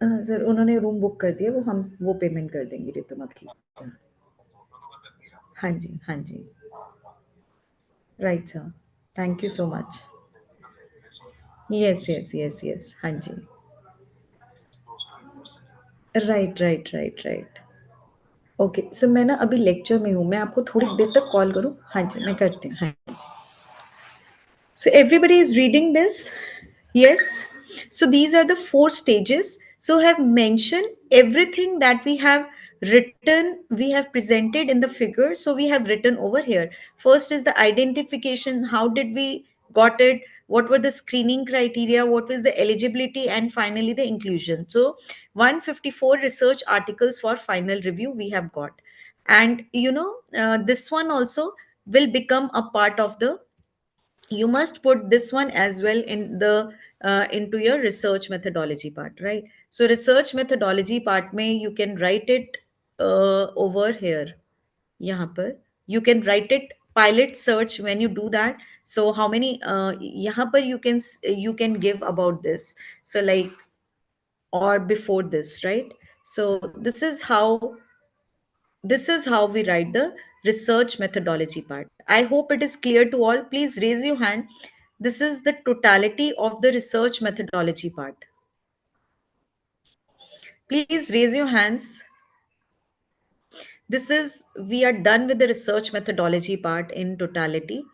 Sir उन्होंने room book कर दिया, वो हम वो पेमेंट कर देंगे रितुमा की. हाँ जी, हाँ जी. Right sir. Thank you so much. Yes, हाँ जी. राइट. ओके, सर मैं ना अभी लेक्चर में हूँ, मैं आपको थोड़ी देर तक कॉल करूँ? हाँ जी, मैं करती हूँ. हाँ. So everybody is reading this? Yes. So these are the four stages. So I have mentioned everything that we have written, we have presented in the figure. So we have written over here. First is the identification. How did we got it? What were the screening criteria? What was the eligibility? And finally the inclusion. So 154 research articles for final review we have got. And this one also will become a part of the, you must put this one as well in the into your research methodology part, right? So research methodology part may you can write it over here. Yahan par you can write it pilot search when you do that. So how many yahan par you can give about this. So like, or before this, right? So this is how we write the research methodology part. I hope it is clear to all. Please raise your hand. This is the totality of the research methodology part. Please raise your hands. This is, we are done with the research methodology part in totality.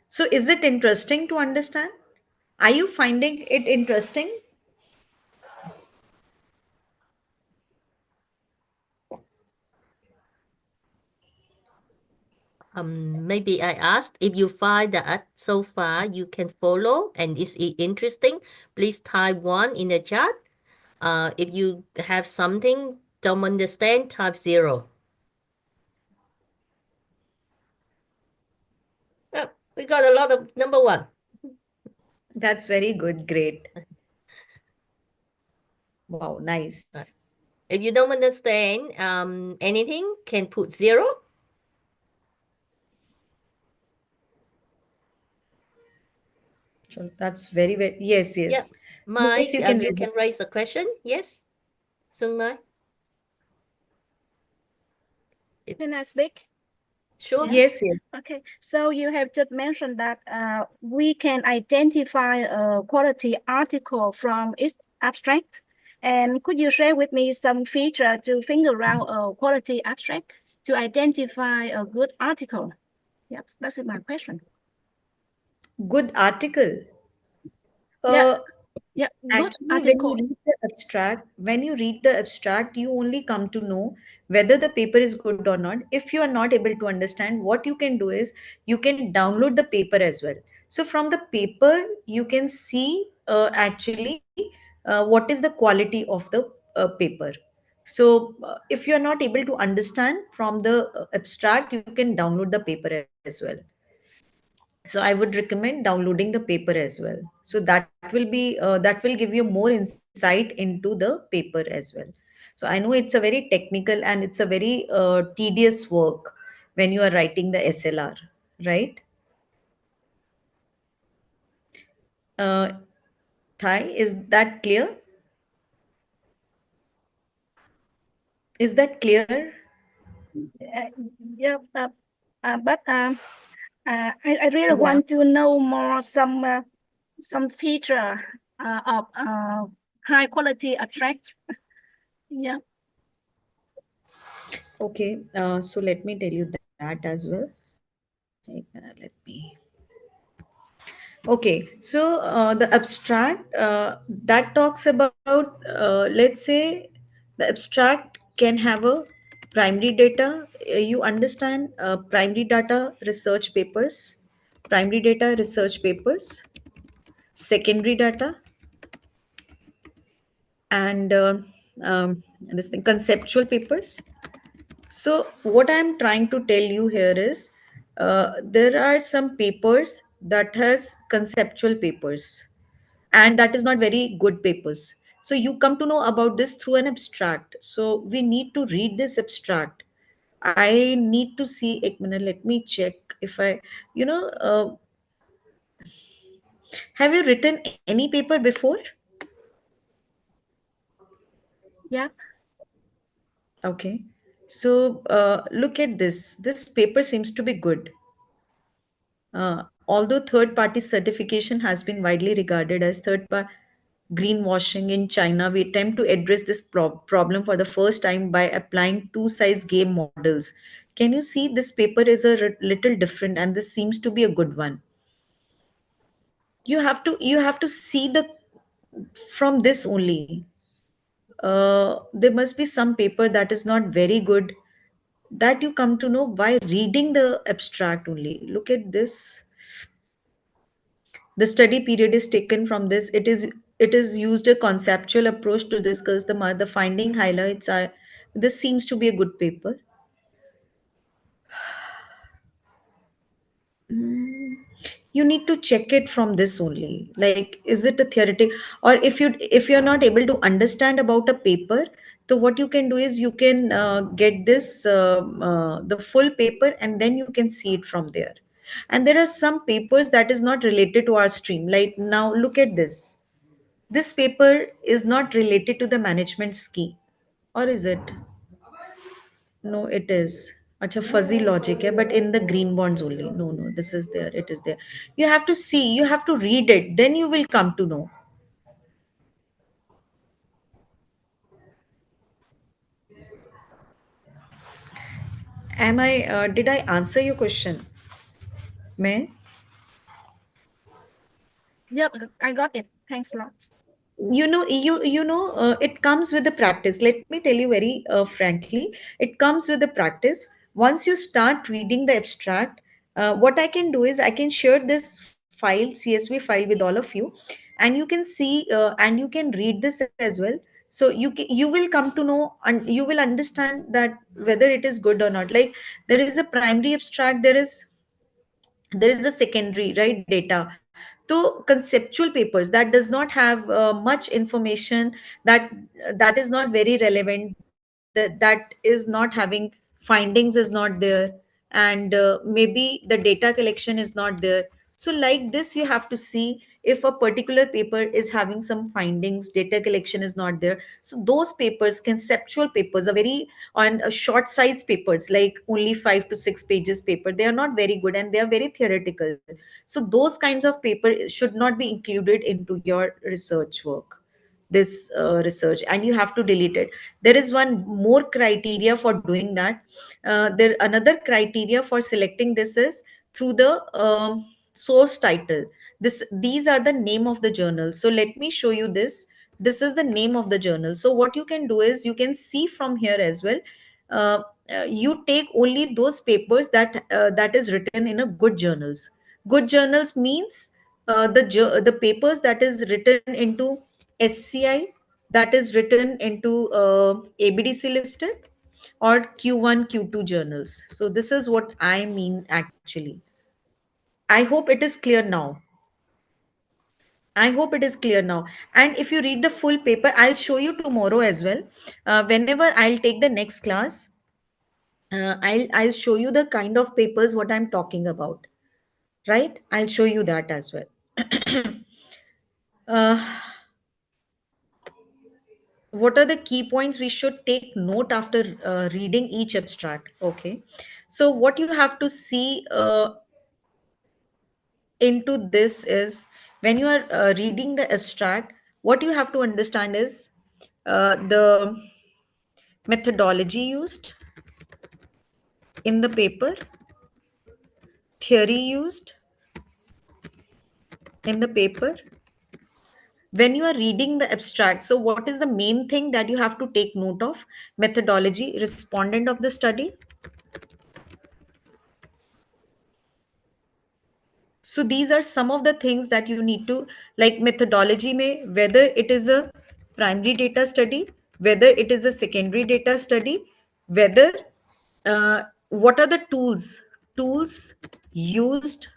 So is it interesting to understand? Are you finding it interesting? Maybe I asked if you find that so far you can follow and is it interesting, please type one in the chat. If you have something don't understand, type zero. We got a lot of number one. That's very good. Great. Wow, nice. If you don't understand anything, can put zero. So that's very, very, yes, Yes. yes. Mike, Yes, you can you raise can raise the question. Yes. Sung Mai. Can I speak? Sure. Yes, yes. Okay, so you have just mentioned that we can identify a quality article from its abstract. And could you share with me some feature to figure out a quality abstract to identify a good article? Yes, that's my question. Good article. Yeah, Uh, yeah, good Actually, article. when you read the abstract, you only come to know whether the paper is good or not. If you are not able to understand, what you can do is you can download the paper as well. So from the paper, you can see actually what is the quality of the paper. So if you are not able to understand from the abstract, you can download the paper as well. So I would recommend downloading the paper as well. So that will give you more insight into the paper as well. So I know it's a very technical and it's a very tedious work when you are writing the SLR, right? uh, Thai, is that clear? Is that clear? Uh, yeah, but I really want to know more some feature of high quality abstract. Yeah. Okay, so let me tell you that as well. Let me. Okay, so the abstract that talks about, let's say, the abstract can have a primary data. You understand primary data research papers, primary data research papers, secondary data, and this thing, conceptual papers. So, what I'm trying to tell you here is there are some papers that has conceptual papers, and that is not very good papers. So you come to know about this through an abstract. So we need to read this abstract. I need to see. Ek minute, let me check if I, you know, have you written any paper before? Yeah. Okay. So look at this. This paper seems to be good. Although third party certification has been widely regarded as third party. greenwashing in China, we attempt to address this problem for the first time by applying two-size game models. Can you see this paper is a little different, and this seems to be a good one. You have to see the from this only. There must be some paper that is not very good, that you come to know by reading the abstract only. Look at this. The study period is taken from this. It is used a conceptual approach to discuss the finding highlights. This seems to be a good paper. You need to check it from this only. Like, is it a theoretic, or if you're not able to understand about a paper, so what you can do is you can get this the full paper, and then you can see it from there. And there are some papers that is not related to our stream. Like, now look at this. This paper is not related to the management scheme, or is it? No, it is. Acha, fuzzy logic, hai, but in the green bonds only. No, no, this is there. It is there. You have to see, you have to read it, then you will come to know. Did I answer your question? May? Yep, I got it. Thanks a lot. It comes with the practice. Let me tell you very frankly, it comes with the practice. Once you start reading the abstract, what I can do is I can share this file, CSV file, with all of you, and you can see and you can read this as well. So you will come to know, and you will understand that whether it is good or not. Like, there is a primary abstract, there is a secondary, right, data. So conceptual papers that does not have much information, that is not very relevant, that is not having findings, is not there, and maybe the data collection is not there. So like this, you have to see if a particular paper is having some findings, data collection is not there. So those papers, conceptual papers, are very on a short size papers, like only 5 to 6 pages paper. They are not very good, and they are very theoretical. So those kinds of paper should not be included into your research work, this research, and you have to delete it. There is one more criteria for doing that. There Another criteria for selecting this is through the source title. These are the name of the journal. So let me show you this. This is the name of the journal. So what you can do is you can see from here as well. uh, you take only those papers that is written in a good journals. Good journals means the papers that is written into SCI, that is written into ABDC listed, or Q1, Q2 journals. So this is what I mean actually. I hope it is clear now. I hope it is clear now. And if you read the full paper, I'll show you tomorrow as well. Whenever I'll take the next class, I'll show you the kind of papers what I'm talking about. Right? I'll show you that as well. uh, what are the key points we should take note after reading each abstract? Okay. So what you have to see into this is, when you are reading the abstract, what you have to understand is the methodology used in the paper, theory used in the paper. When you are reading the abstract, so what is the main thing that you have to take note of? Methodology, respondent of the study. So these are some of the things that you need to, like methodology may, whether it is a primary data study, whether it is a secondary data study, whether what are the tools used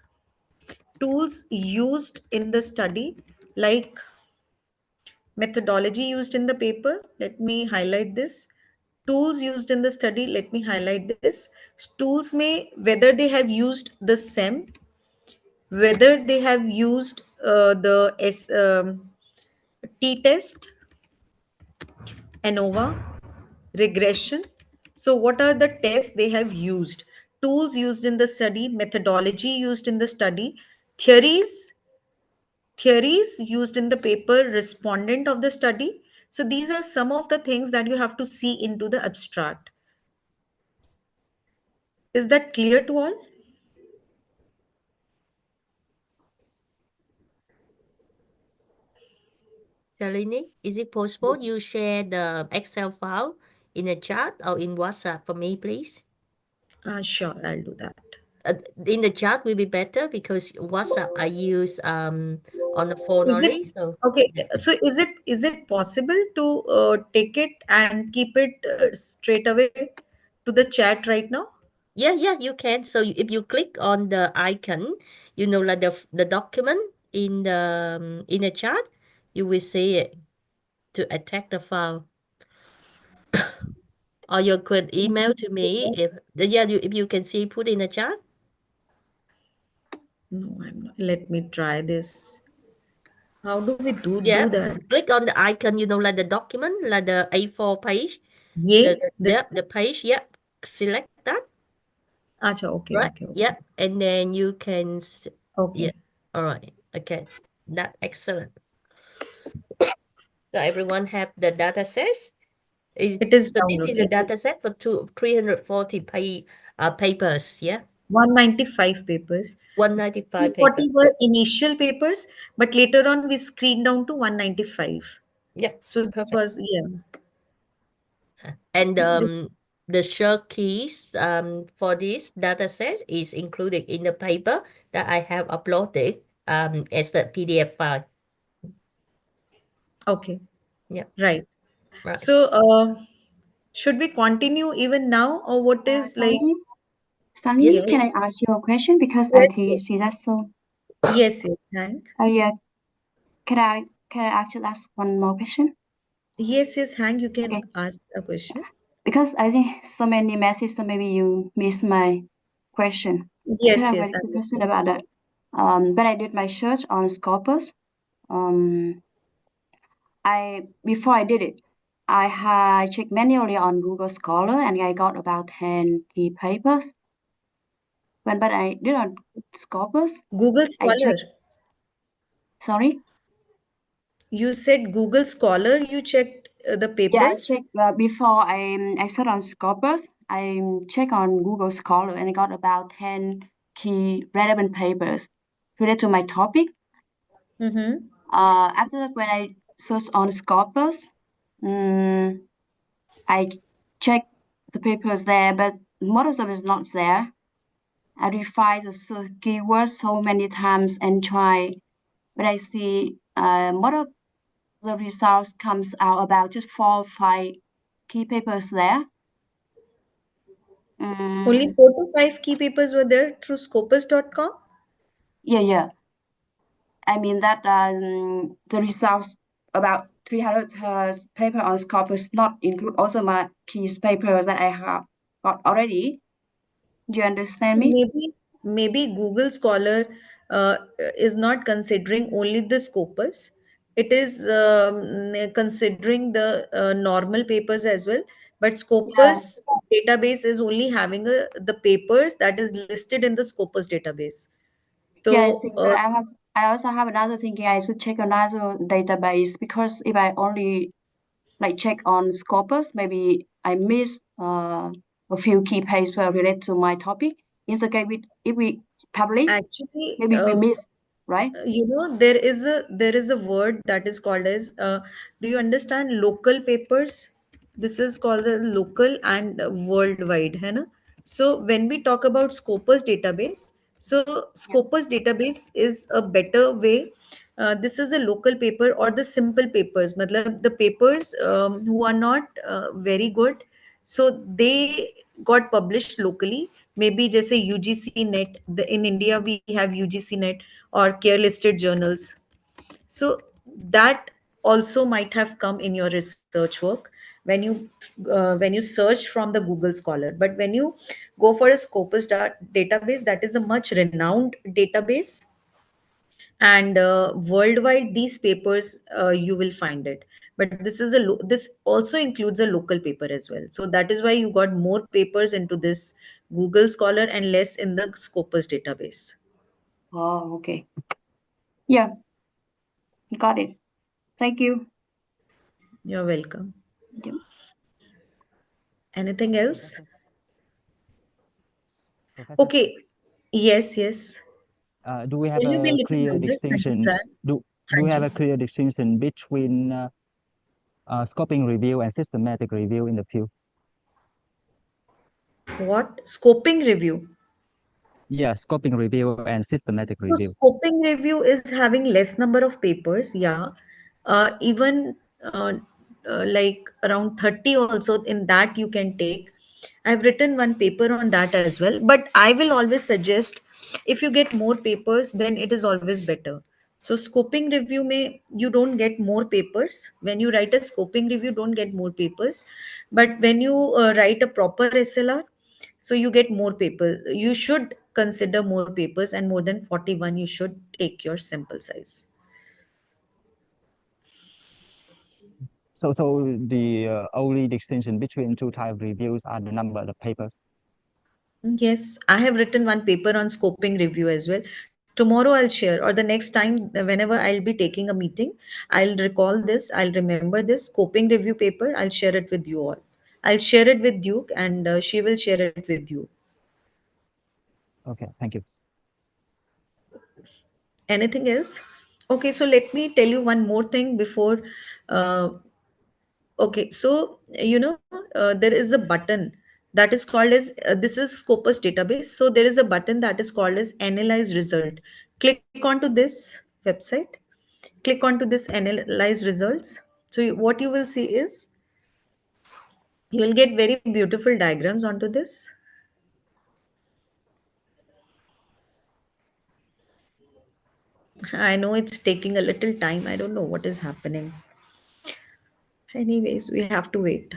tools used in the study, like methodology used in the paper. Let me highlight this. Tools used in the study, let me highlight this. Tools may, whether they have used the SEM, whether they have used the t-test, ANOVA, regression. So what are the tests they have used? Tools used in the study, methodology used in the study, theories theories used in the paper, respondent of the study. So these are some of the things that you have to see into the abstract. Is that clear to all? Shalini, is it possible you share the Excel file in a chat or in WhatsApp for me, please? Sure, I'll do that. In the chat will be better because WhatsApp I use on the phone Is it only. So okay? yeah, So is it possible to take it and keep it straight away to the chat right now? yeah, you can. So if you click on the icon, like the document in the chat, you will see it to attack the file. Or you could email to me if you can see put in the chat. No, I'm not. Let me try this. How do we do Yeah, that? click on the icon, like the document, like the A4 page, the Yay, the, this. the page. Yeah, select that. Acha, okay, Right. okay, Yeah, okay, and then you can. Yeah. okay. All right. Okay. That excellent. So everyone have the data sets. It is So this download. is the It is data set for 340 papers. Yeah, 195 papers. 195 papers. 240 were initial papers, but later on we screened down to 195. Yeah, So this perfect. was, yeah. And This, the share keys for this data set is included in the paper that I have uploaded as the PDF file. okay, Yeah, right. right. So, should we continue even now, or what is like? Shalini, Yes, Shalini, can I Yes, please. ask you a question because I yes, can yes, see that so. yes, yes, Hank. Yeah, can I actually ask one more question? Yes, yes, Hank, you Okay, can ask a question. because I think so many messages, so maybe you missed my question. I just Yes, have a yes, very quick question understood. about that. When I did my search on Scopus, um, I before I did it, I had checked manually on Google Scholar and I got about 10 key papers. But I did on Scopus, Google I Scholar. checked. Sorry. You said Google Scholar, you checked the Yeah, I papers? checked before I searched on Scopus. I checked on Google Scholar and I got about 10 key relevant papers related to my topic. Mm-hmm. After that, when I searched on Scopus, um, I checked the papers there, but most of them is not there. I refined the keywords so many times and try, but I see most of the results comes out about just 4 or 5 key papers there. Only Mm, 4 to 5 key papers were there through scopus.com. yeah. I mean that the results about 300 paper on Scopus not include also my key papers that I have got already. Do you understand me? Maybe Google Scholar is not considering only the scopus. It is considering the normal papers as well. But Yeah. Scopus database is only having the papers that is listed in the Scopus database. Yeah, I So, think that I also have another thinking I should check another database because if I only like check on Scopus, maybe I miss a few key papers related to my topic. It's okay with if we publish, actually, maybe we miss, right? there is a word that is called as do you understand local papers? This is called a local and worldwide, है ना? So when we talk about scopus database, so Yeah. scopus database is a better way. This is a local paper or the simple papers, matlab the papers who are not very good, so they got published locally. Maybe जैसे UGC net, in India we have UGC net or care listed journals. So that also might have come in your research work when you search from the Google Scholar. But when you go for a scopus database, that is a much renowned database, and worldwide these papers you will find it. But this also includes a local paper as well, so that is why you got more papers into this Google Scholar and less in the scopus database. Oh, okay. Yeah. Got it. Thank you. You're welcome. Yep. Anything else? Professor, Professor, Okay. Yes, yes. do we have Can you be a a little clear louder? distinction? Trans? Do we have a Hanji? clear distinction between scoping review and systematic review in the field? What? Scoping review. Yeah, scoping review and systematic So review. scoping review is having less number of papers, yeah. Even like around 30 also in that you can take. I've written one paper on that as well, but I will always suggest if you get more papers, then it is always better. So scoping review may you don't get more papers. When you write a scoping review, don't get more papers. But when you write a proper SLR, so you get more papers. You should consider more papers, and more than 41 you should take your sample size. So the only distinction between two type of reviews are the number of papers. Yes, I have written one paper on scoping review as well. Tomorrow I'll share, or the next time, whenever I'll be taking a meeting, I'll recall this, I'll remember this scoping review paper, I'll share it with you all. I'll share it with Duke, and she will share it with you. Okay, thank you. Anything else? Okay, so let me tell you one more thing before. Uh, okay, so there is a button that is called as this is Scopus database. So there is a button that is called as Analyze Result. Click onto this website. Click onto this Analyze Results. So what you will see is you will get very beautiful diagrams onto this. I know it's taking a little time. I don't know what is happening. Anyways, we have to wait.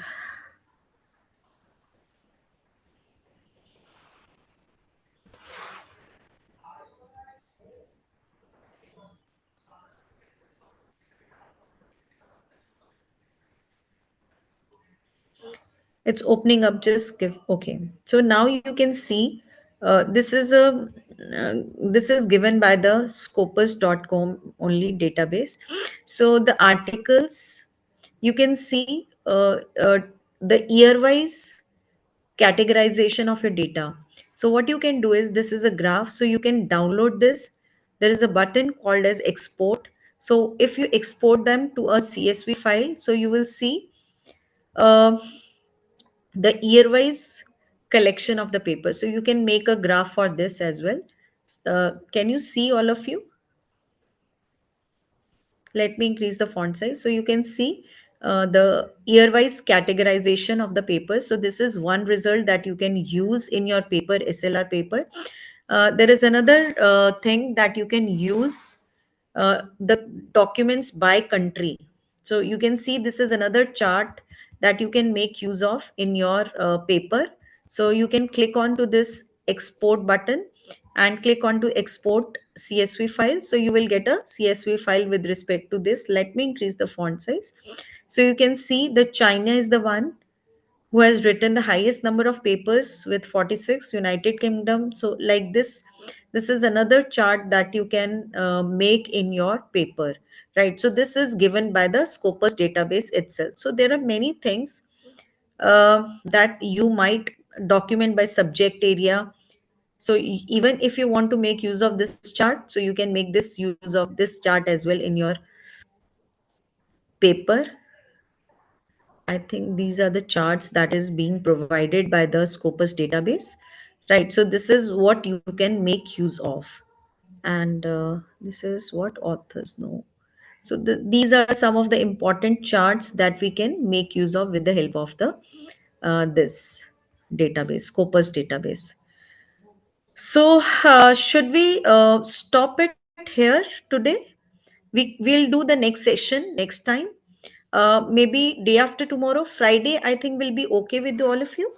It's opening up. Just give. Okay, so now you can see this is given by the scopus.com only database. So the articles, you can see the year wise categorization of your data. So what you can do is, this is a graph, so you can download this. There is a button called as export. So if you export them to a CSV file, so you will see uh, the year-wise collection of the paper. So you can make a graph for this as well. Can you see, all of you? Let me increase the font size so you can see the year-wise categorization of the paper. So this is one result that you can use in your paper, SLR paper. There is another thing that you can use, the documents by country. So you can see this is another chart that you can make use of in your paper. So you can click onto this export button and click on to export CSV file. So you will get a CSV file with respect to this. Let me increase the font size. So you can see the China is the one who has written the highest number of papers with 46. United Kingdom. So like this is another chart that you can make in your paper, right? So this is given by the Scopus database itself. So there are many things that you might document by subject area. So even if you want to make use of this chart, so you can make this use of this chart as well in your paper. I think these are the charts that is being provided by the Scopus database, right? So this is what you can make use of. And this is what authors know. So these are some of the important charts that we can make use of with the help of the this database, Scopus database. So, should we stop it here today? We'll do the next session next time. Maybe day after tomorrow, Friday. I think will be okay with all of you.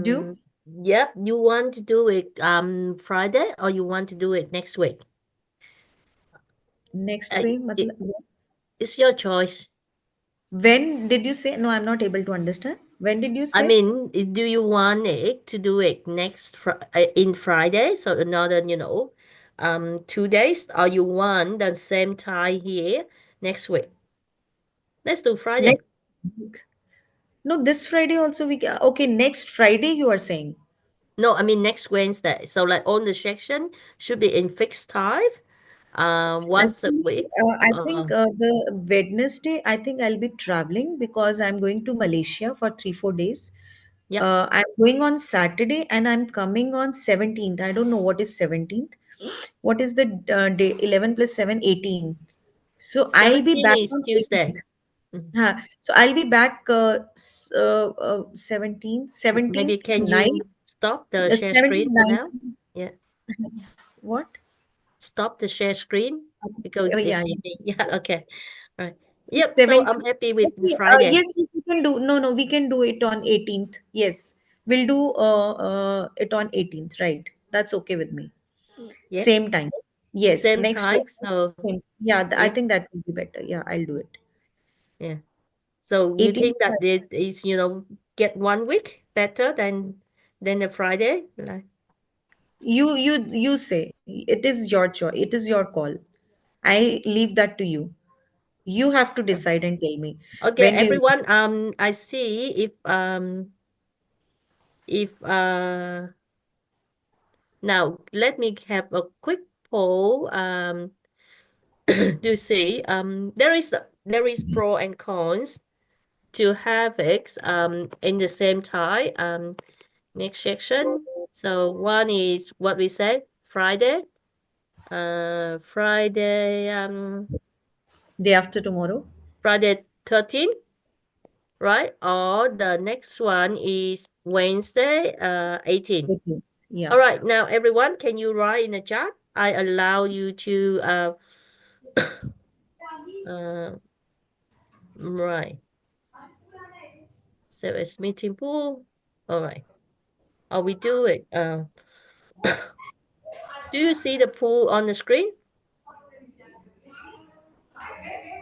Do Um, yep, you want to do it Friday or you want to do it next week? next Uh, way. it, matlab- it's your choice. When did you say? No, I'm not able to understand. When did you I say? mean, do you want it to do it next in Friday? So another, 2 days, or you want the same time here next week? Let's do Friday. Next week. No, this Friday also we can. Okay, next Friday you are saying. No, I mean next Wednesday. So like all the section should be in fixed time, once a Actually, week. I think the Wednesday, I think I'll be traveling because I'm going to Malaysia for 3 4 days. Yeah. I'm going on Saturday and I'm coming on 17th. I don't know what is 17th. What is the day? 11 plus 7, 18. So I'll be 17 back is on Tuesday. 18th. Mhm. So I'll be back 17th, Maybe 17th can night, you stop the share 17th, screen for now? 19th. Yeah. What? Stop the share screen because Oh, it's yeah. evening. Yeah, okay. Right. So Yep, so 17th. I'm happy with Okay, Friday. yes, yes, we can do. No, no, we can do it on 18th. Yes, we'll do it on 18th. Right. That's okay with me. Yes, Same time. Yes, same next time. So week. Yeah, I yeah, think that will be better. Yeah, I'll do it. yeah. So you 18th. think that it is, get 1 week better than the Friday? Like, You say it is your choice. It is your call. I leave that to you. You have to decide and tell me okay, when do you. everyone, I see if now let me have a quick poll. Do you see there is pro and cons to have it in the same time. Next section. So one is what we said, Friday. Friday Day after tomorrow? Friday 13, right? Or the next one is Wednesday 18. 18th. Yeah. All right, now everyone, can you write in the chat? I allow you to uh right. So it's meeting pool. All right. Oh, we do it. Do you see the pool on the screen?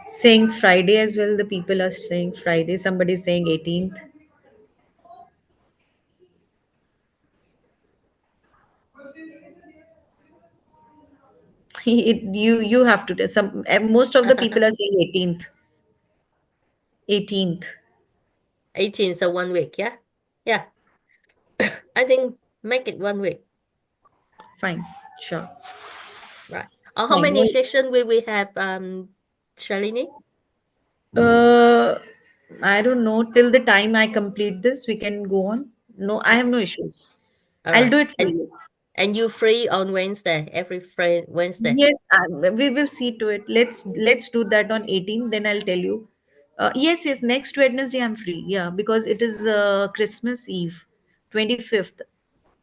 Saying Friday as well. The people are saying Friday. Somebody is saying 18th. You have to some most of the people are saying 18th. 18th. 18, so 1 week, yeah? Yeah. I think make it 1 week. Fine. Sure. Right. How Fine. No many issue. sessions will we have, Shalini? Uh, I don't know. Till the time I complete this, we can go on. No, I Uh, have no issues. all I'll right. do it for And you. and you free on Wednesday, every Wednesday. Yes, we will see to it. Let's do that on 18th. Then I'll tell you. Yes, yes. Next Wednesday I'm free. Yeah, because it is Christmas Eve, 25th,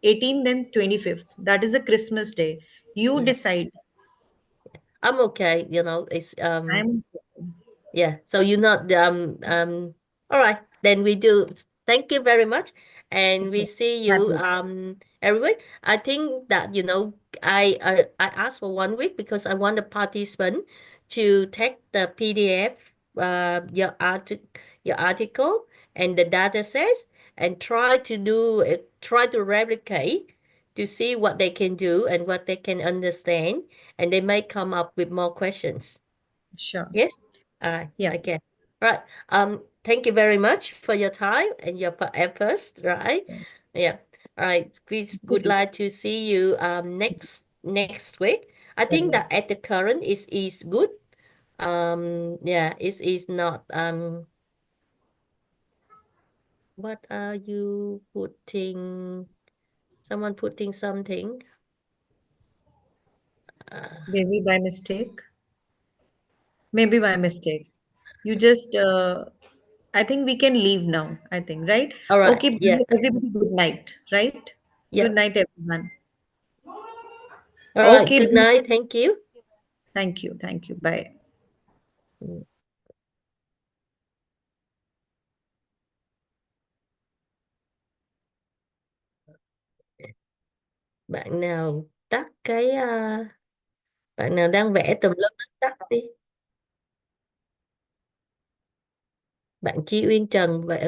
18th, then 25th. That is a Christmas day. You Yeah. decide. I'm okay, it's I'm yeah, so you're not all right, then we do. Thank you very much. And it's we a see my you pleasure. every week. I think that I asked for 1 week because I want the participant to take the PDF, your article and the data sets, and try to replicate to see what they can do and what they can understand, and they may come up with more questions. Sure. Yes? All right. Yeah. Okay. All right. Thank you very much for your time and your efforts, right? Yes. Yeah. All right. We would Okay. like to see you next week. I think that Wednesday. at the current is good. Yeah, is not what are you putting? Someone putting something. Uh, Maybe by mistake. Maybe by mistake. You just, I think we can leave now. I think, right? all right. Okay, Yeah. bye, everybody, good night, right? Good Yeah. night, everyone. All right. Okay, Good night. Thank you. thank you. Thank you. Bye. Ừ. Bạn nào tắt bạn nào đang vẽ tùm lum tắt đi. Bạn Chi Uyên Trần vẽ